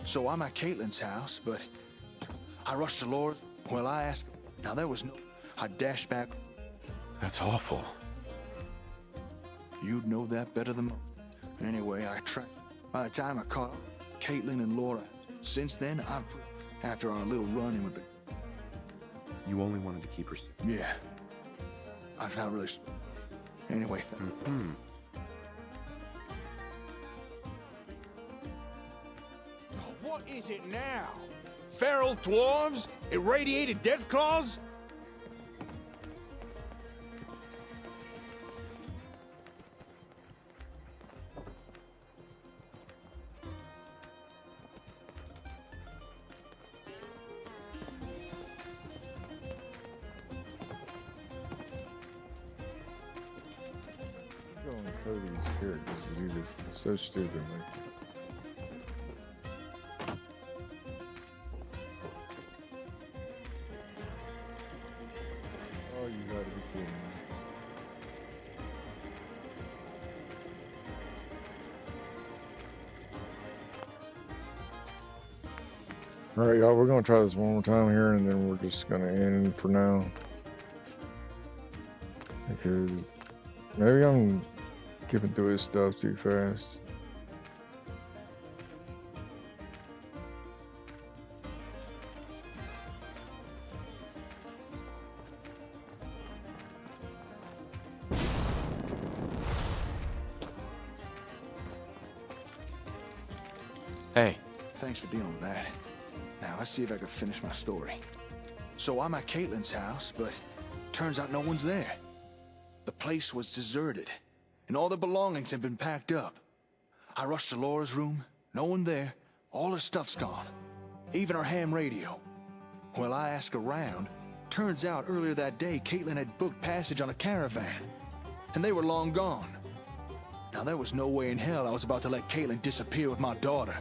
So I'm at Caitlin's house, but I rushed to Laura's. Well, I asked. Now, there was no... I dashed back. That's awful. You'd know that better than most. Anyway, I tracked. By the time I caught Caitlin and Laura, since then, I've... After our little run-in with the... You only wanted to keep her safe. Yeah. I've not really... Anyway, What is it now? Feral dwarves? Irradiated death claws? Going Cody's characters to do this so stupidly. Oh, you gotta be kidding me. Alright, y'all, we're gonna try this one more time here and then we're just gonna end for now. Because maybe I'm skipping through his stuff too fast. Hey. Thanks for dealing with that. Now, let's see if I can finish my story. So I'm at Caitlin's house, but turns out no one's there. The place was deserted, and all the belongings had been packed up. I rushed to Laura's room, no one there, all her stuff's gone. Even her ham radio. Well, I asked around. Turns out earlier that day, Caitlin had booked passage on a caravan, and they were long gone. Now, there was no way in hell I was about to let Caitlin disappear with my daughter.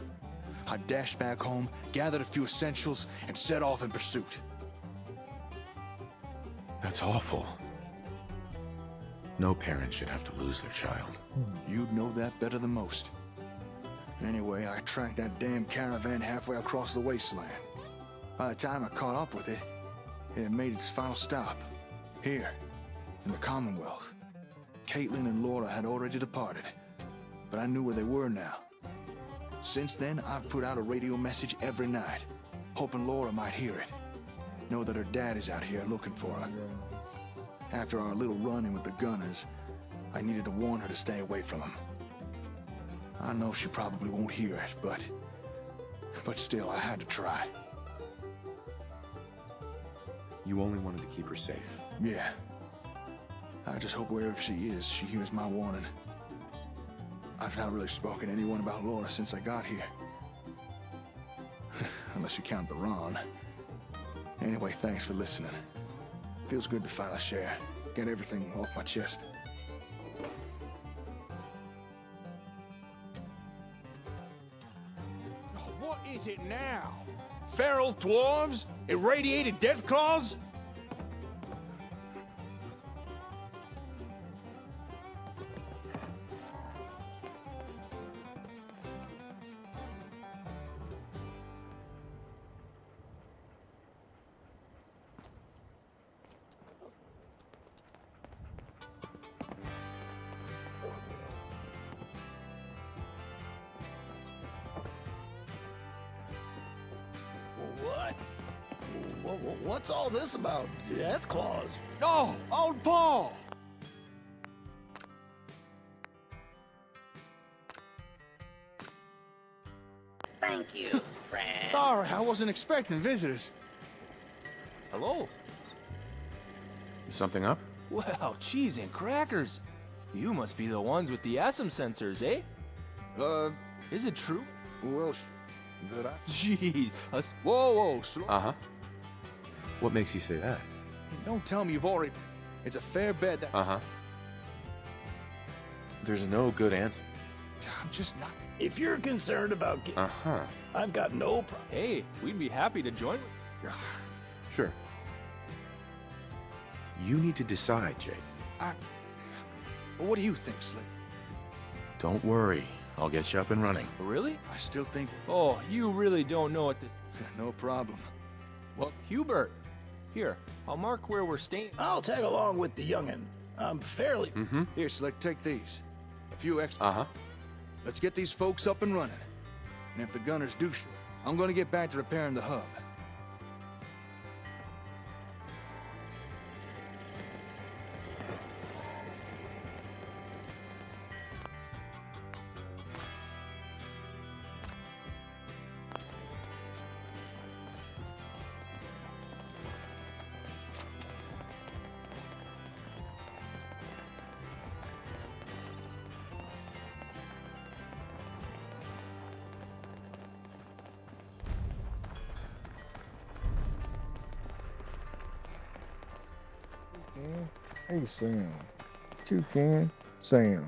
I dashed back home, gathered a few essentials, and set off in pursuit. That's awful. No parent should have to lose their child. You'd know that better than most. Anyway, I tracked that damn caravan halfway across the wasteland. By the time I caught up with it, it had made its final stop. Here, in the Commonwealth. Caitlin and Laura had already departed, but I knew where they were now. Since then, I've put out a radio message every night, hoping Laura might hear it. Know that her dad is out here looking for her. After our little run-in with the gunners, I needed to warn her to stay away from him. I know she probably won't hear it, but still, I had to try. You only wanted to keep her safe. Yeah. I just hope wherever she is, she hears my warning. I've not really spoken to anyone about Laura since I got here. Unless you count the Ron. Anyway, thanks for listening. Feels good to file a share. Get everything off my chest. What is it now? Feral dwarves? Irradiated death claws? What's all this about? Death claws? Oh, old Paul! Thank you, friend. Sorry, I wasn't expecting visitors. Hello? Something up? Well, cheese and crackers. You must be the ones with the ASM sensors, eh? Is it true? Well, good. Jeez. Whoa, slow. Uh-huh. What makes you say that? Don't tell me you've already... It's a fair bet that... Uh-huh. There's no good answer. I'm just not... If you're concerned about Uh-huh. I've got no problem. Hey, we'd be happy to join. Sure. You need to decide, Jake. Well, what do you think, Slick? Don't worry. I'll get you up and running. Really? I still think... Oh, you really don't know what this... No problem. Well, Hubert. Here, I'll mark where we're staying. I'll tag along with the youngin'. I'm fairly... Mm-hmm. Here, Slick, take these. A few extra... Uh-huh. Let's get these folks up and running. And if the gunners do show, I'm gonna get back to repairing the hub. Hey, Sam. Toucan, Sam.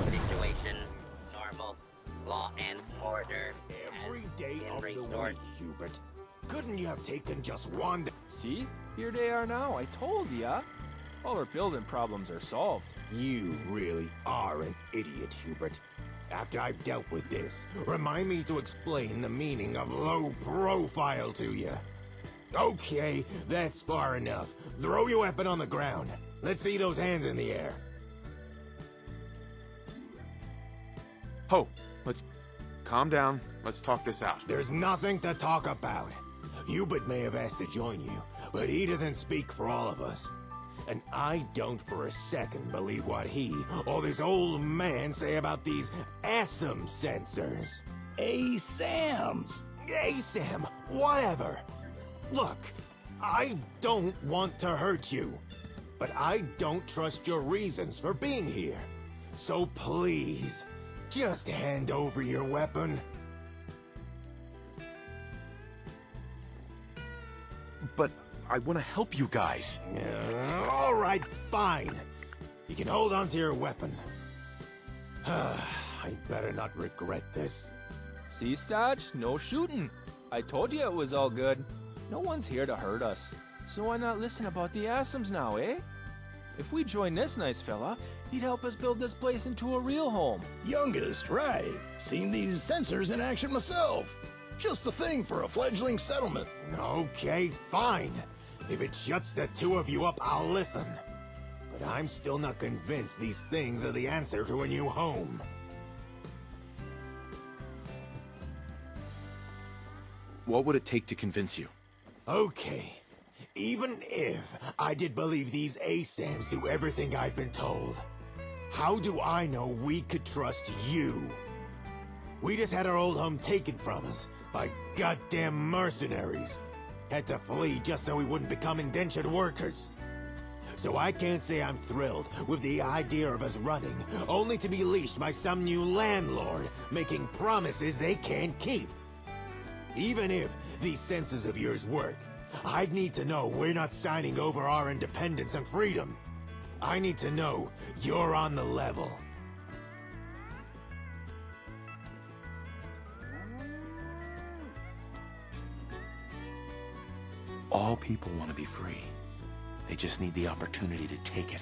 Situation normal. Law and order. Every day been of the restored. week, Hubert. Couldn't you have taken just one day? See? Here they are now. I told ya. All our building problems are solved. You really are an idiot, Hubert. After I've dealt with this, remind me to explain the meaning of low profile to you. Okay, that's far enough. Throw your weapon on the ground. Let's see those hands in the air. Ho! Let's calm down. Let's talk this out. There's nothing to talk about. Hubert may have asked to join you, but he doesn't speak for all of us. And I don't for a second believe what he or this old man say about these ASM sensors. ASAMs. ASAM, whatever. Look, I don't want to hurt you, but I don't trust your reasons for being here. So please, just hand over your weapon. But I want to help you guys. All right, fine. You can hold on to your weapon. I better not regret this. See, Stodge? No shooting. I told you it was all good. No one's here to hurt us. So why not listen about the Asums now, eh? If we join this nice fella, he'd help us build this place into a real home. Youngest, right. Seen these sensors in action myself. Just the thing for a fledgling settlement. Okay, fine. If it shuts the two of you up, I'll listen. But I'm still not convinced these things are the answer to a new home. What would it take to convince you? Okay. Even if I did believe these ASAMs do everything I've been told, how do I know we could trust you? We just had our old home taken from us by goddamn mercenaries. Had to flee just so we wouldn't become indentured workers. So I can't say I'm thrilled with the idea of us running, only to be leashed by some new landlord, making promises they can't keep. Even if these senses of yours work, I'd need to know we're not signing over our independence and freedom. I need to know you're on the level. All people want to be free. They just need the opportunity to take it.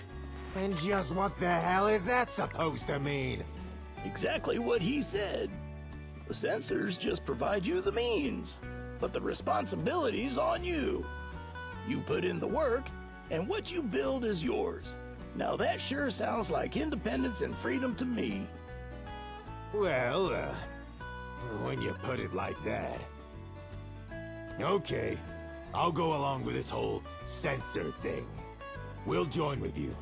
And just what the hell is that supposed to mean? Exactly what he said. The sensors just provide you the means, but the responsibility's on you. You put in the work, and what you build is yours. Now that sure sounds like independence and freedom to me. Well, when you put it like that. Okay, I'll go along with this whole sensor thing. We'll join with you.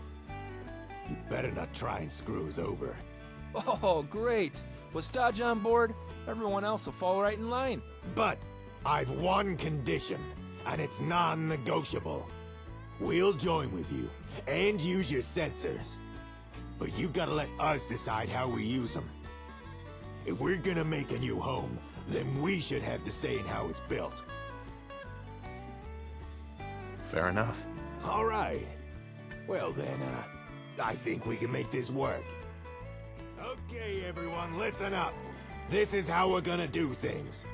You better not try and screw us over. Oh, great. With Stodge on board, everyone else will fall right in line. But I've one condition, and it's non-negotiable. We'll join with you, and use your sensors. But you gotta let us decide how we use them. If we're gonna make a new home, then we should have the say in how it's built. Fair enough. All right. Well then, I think we can make this work. Okay, everyone, listen up. This is how we're gonna do things.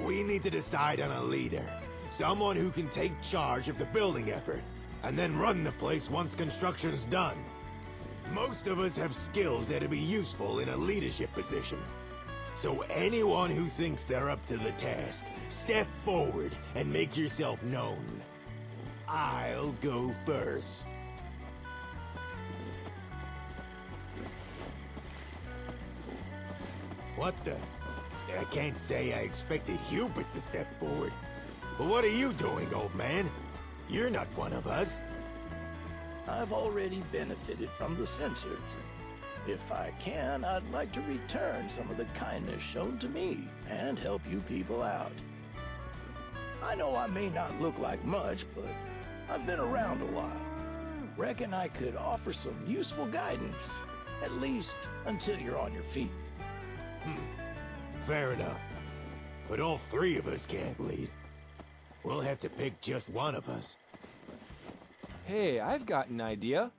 We need to decide on a leader. Someone who can take charge of the building effort, and then run the place once construction's done. Most of us have skills that'd be useful in a leadership position. So anyone who thinks they're up to the task, step forward and make yourself known. I'll go first. What the? I can't say I expected Hubert to step forward. But what are you doing, old man? You're not one of us. I've already benefited from the sensors. If I can, I'd like to return some of the kindness shown to me and help you people out. I know I may not look like much, but I've been around a while. Reckon I could offer some useful guidance, at least until you're on your feet. Fair enough. But all three of us can't lead. We'll have to pick just one of us. Hey, I've got an idea.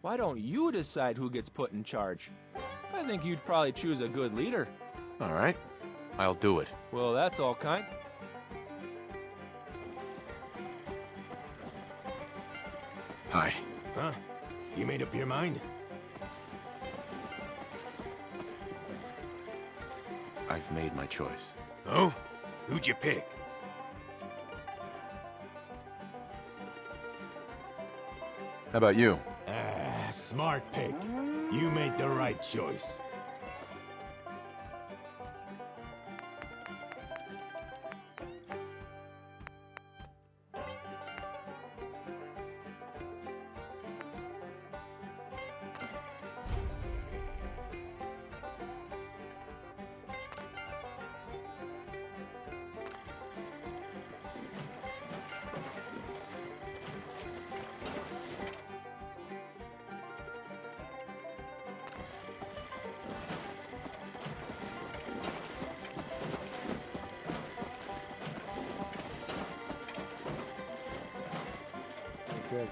Why don't you decide who gets put in charge? I think you'd probably choose a good leader. All right, I'll do it. Well, that's all kind. Hi. Huh? You made up your mind? I've made my choice. Oh? Who'd you pick? How about you? Smart pick. You made the right choice.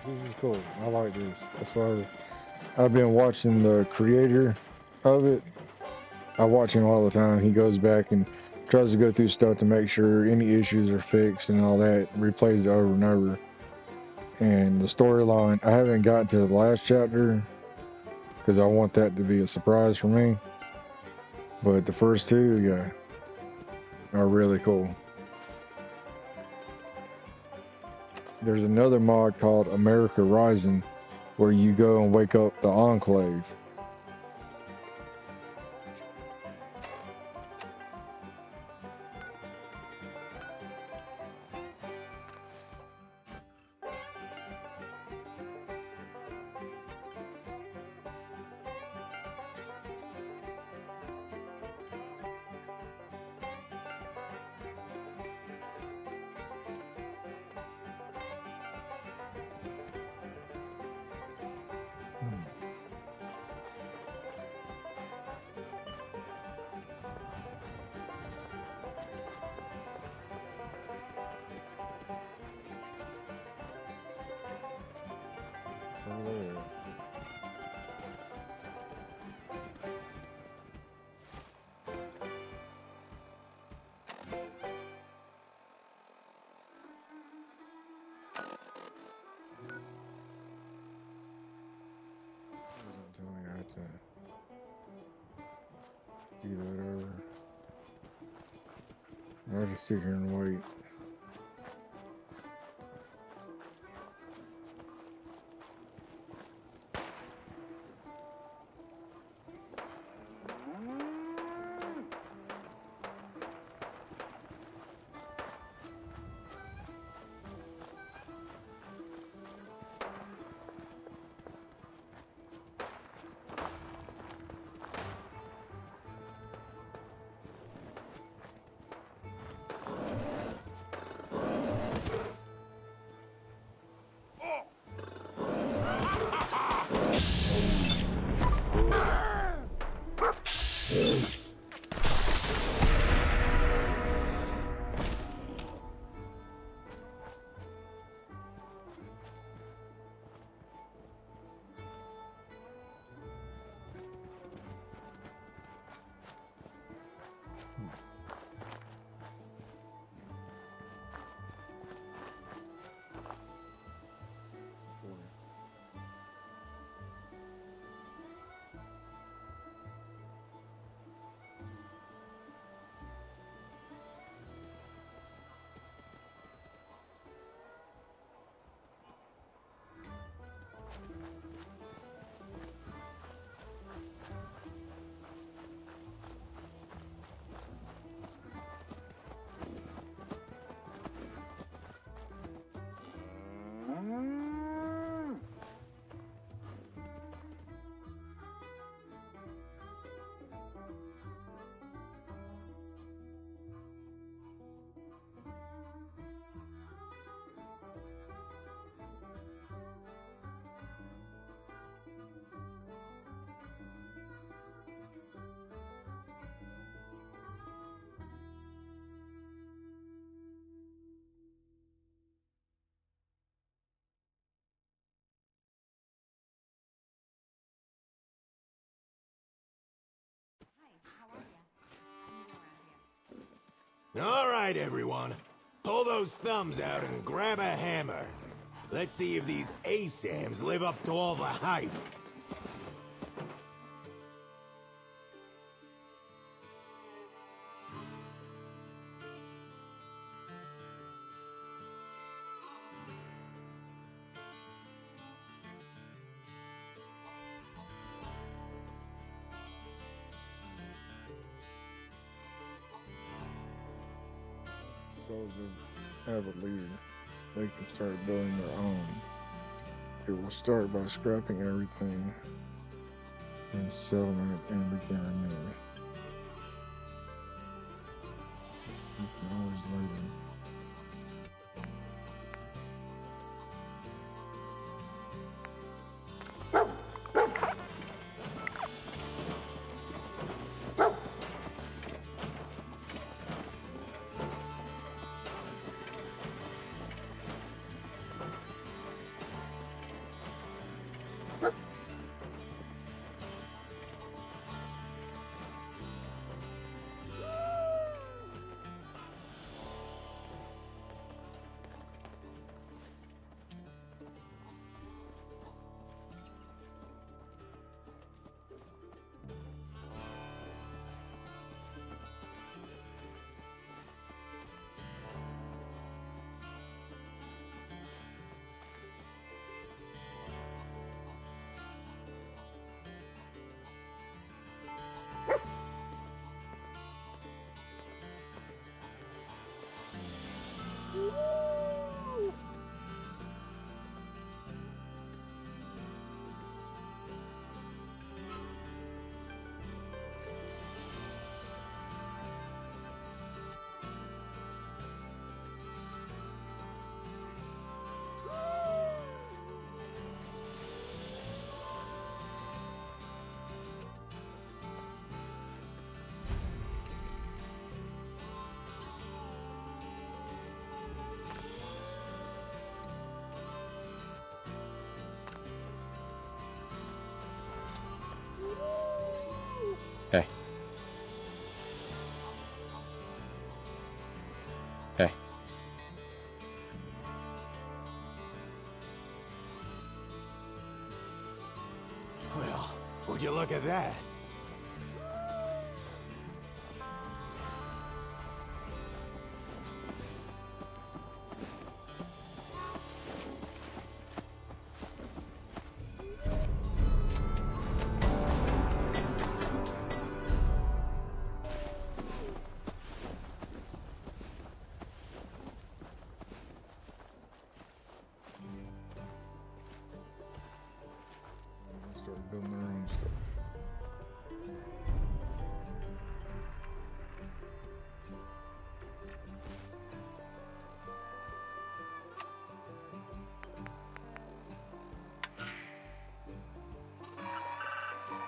This is cool. I like this. That's why I've been watching the creator of it, I watch him all the time. He goes back and tries to go through stuff to make sure any issues are fixed and all that. Replays it over and over. And the storyline, I haven't gotten to the last chapter because I want that to be a surprise for me. But the first two, yeah, are really cool. There's another mod called America Rising where you go and wake up the Enclave. Tell me I have to do that over. I'll just sit here and wait. All right, everyone. Pull those thumbs out and grab a hammer. Let's see if these ASAMs live up to all the hype. So to have a leader, they can start building their own. They will start by scrapping everything and selling it and begin anew. You can always lead. Hey. Hey. Well, would you look at that? Start building their own stuff.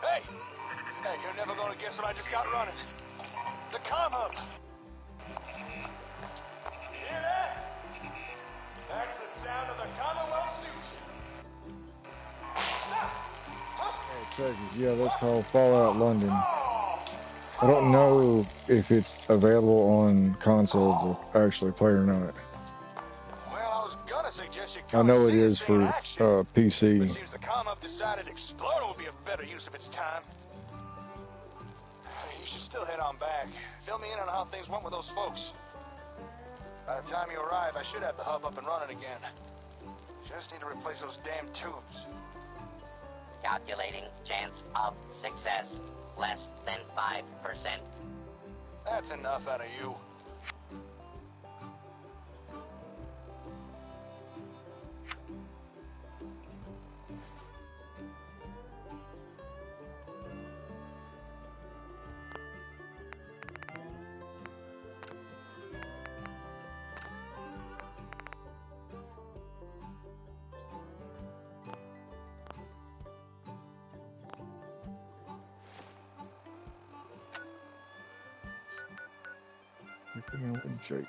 Hey! Hey, you're never gonna guess what I just got running. The comm hub! You hear that? That's the sound of the Commonwealth suits. Yeah, that's called Fallout London. I don't know if it's available on console to actually play or not. Well, I was gonna suggest you I come know and it see is this in for action. PC. It seems the comm hub decided Explorer would be a better use of its time. You should still head on back. Fill me in on how things went with those folks. By the time you arrive, I should have the hub up and running again. Just need to replace those damn tubes. Calculating chance of success. Less than 5%. That's enough out of you. Everything in shape.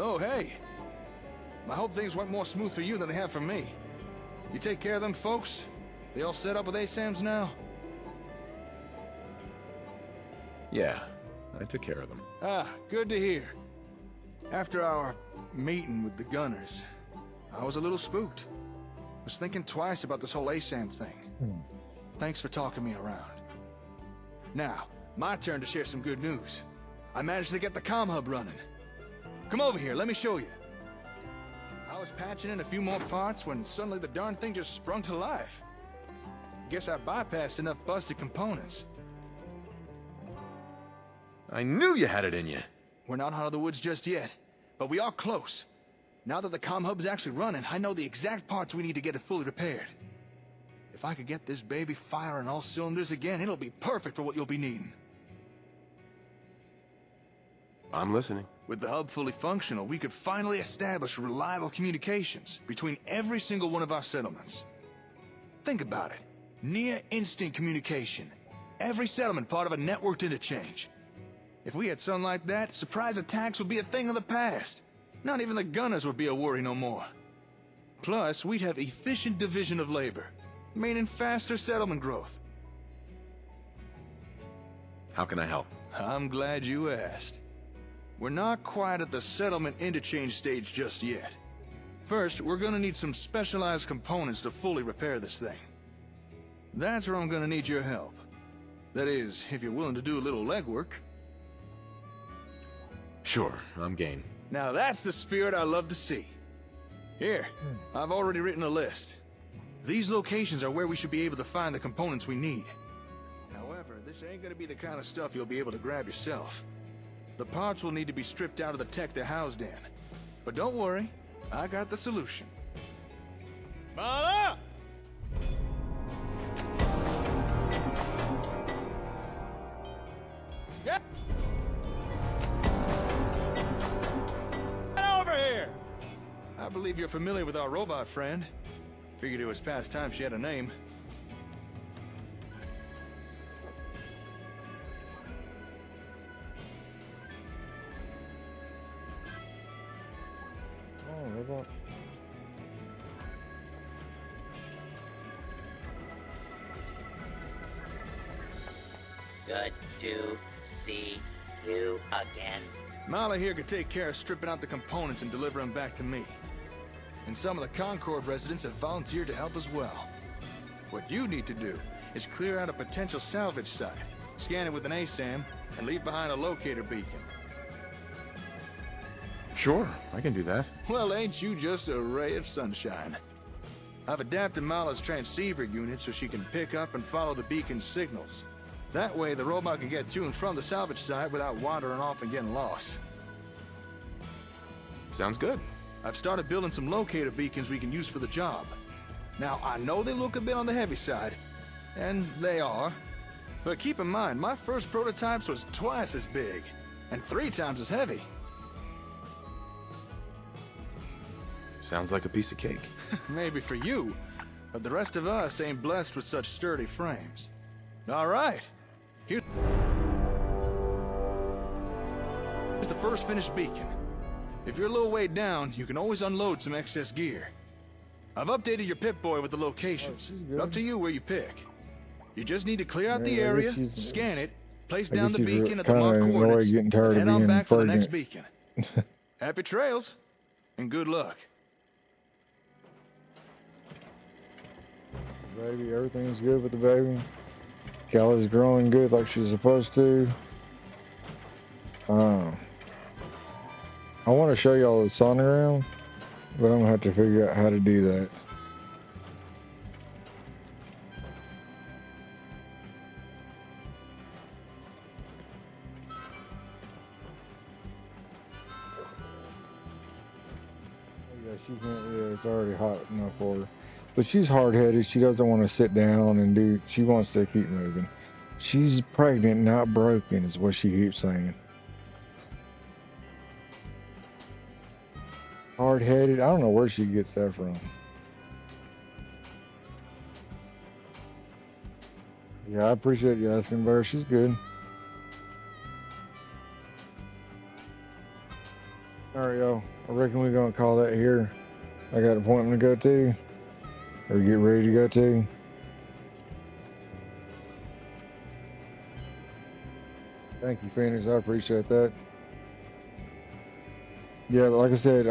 Oh, hey. I hope things went more smooth for you than they have for me. You take care of them folks? They all set up with ASAMs now? Yeah, I took care of them. Ah, good to hear. After our meeting with the gunners, I was a little spooked. Was thinking twice about this whole ASAM thing. Thanks for talking me around. Now, my turn to share some good news. I managed to get the comm hub running. Come over here, let me show you. I was patching in a few more parts when suddenly the darn thing just sprung to life. Guess I bypassed enough busted components. I knew you had it in you. We're not out of the woods just yet, but we are close. Now that the comm hub's actually running, I know the exact parts we need to get it fully repaired. If I could get this baby firing all cylinders again, it'll be perfect for what you'll be needing. I'm listening. With the hub fully functional, we could finally establish reliable communications between every single one of our settlements. Think about it. Near instant communication. Every settlement part of a networked interchange. If we had something like that, surprise attacks would be a thing of the past. Not even the gunners would be a worry no more. Plus, we'd have efficient division of labor, meaning faster settlement growth. How can I help? I'm glad you asked. We're not quite at the settlement interchange stage just yet. First, we're gonna need some specialized components to fully repair this thing. That's where I'm gonna need your help. That is, if you're willing to do a little legwork. Sure, I'm game. Now that's the spirit I love to see. Here, I've already written a list. These locations are where we should be able to find the components we need. However, this ain't gonna be the kind of stuff you'll be able to grab yourself. The parts will need to be stripped out of the tech they're housed in. But don't worry, I got the solution. Mala! Get over here! I believe you're familiar with our robot friend. Figured it was past time she had a name. Oh, robot. Good to see you again. Mala here could take care of stripping out the components and delivering them back to me. And some of the Concord residents have volunteered to help as well. What you need to do is clear out a potential salvage site, scan it with an ASAM, and leave behind a locator beacon. Sure, I can do that. Well, ain't you just a ray of sunshine? I've adapted Mala's transceiver unit so she can pick up and follow the beacon's signals. That way, the robot can get to and from the salvage site without wandering off and getting lost. Sounds good. I've started building some locator beacons we can use for the job. Now, I know they look a bit on the heavy side, and they are. But keep in mind, my first prototypes was twice as big, and 3 times as heavy. Sounds like a piece of cake. Maybe for you, but the rest of us ain't blessed with such sturdy frames. All right, here's the first finished beacon. If you're a little way down, you can always unload some excess gear. I've updated your Pip-Boy with the locations. Up to you where you pick. You just need to clear out the area, scan it, place down the beacon at the marked coordinates, and head on back for the next beacon. Happy trails, and good luck. Baby, everything's good with the baby. Callie's growing good like she's supposed to. I want to show y'all the sonogram, but I'm gonna have to figure out how to do that. Yeah, she can't. Yeah, it's already hot enough for her. But she's hard-headed. She doesn't want to sit down and do. She wants to keep moving. She's pregnant, not broken, is what she keeps saying. Hard-headed. I don't know where she gets that from. Yeah, I appreciate you asking about her. She's good. All right, y'all. I reckon we're gonna call that here. I got an appointment to go to, or get ready to go to. Thank you, Phoenix. I appreciate that. Yeah, but like I said, I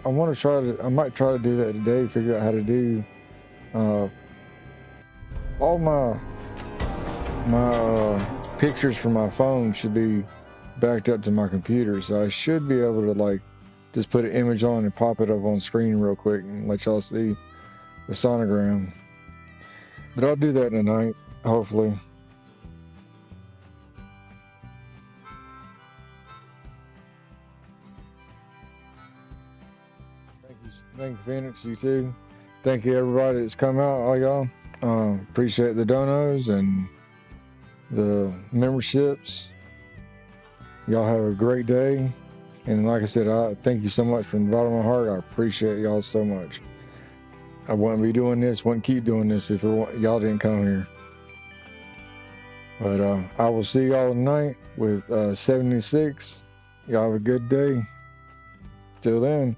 want to try to. I might try to do that today. Figure out how to do all my pictures from my phone should be backed up to my computer, so I should be able to like just put an image on and pop it up on screen real quick and let y'all see the sonogram. But I'll do that tonight, hopefully. Thank you, Phoenix. You too. Thank you, everybody that's come out. All y'all. Appreciate the donos and the memberships. Y'all have a great day. And like I said, I thank you so much from the bottom of my heart. I appreciate y'all so much. I wouldn't be doing this, wouldn't keep doing this if y'all didn't come here. But I will see y'all tonight with 76. Y'all have a good day. Till then.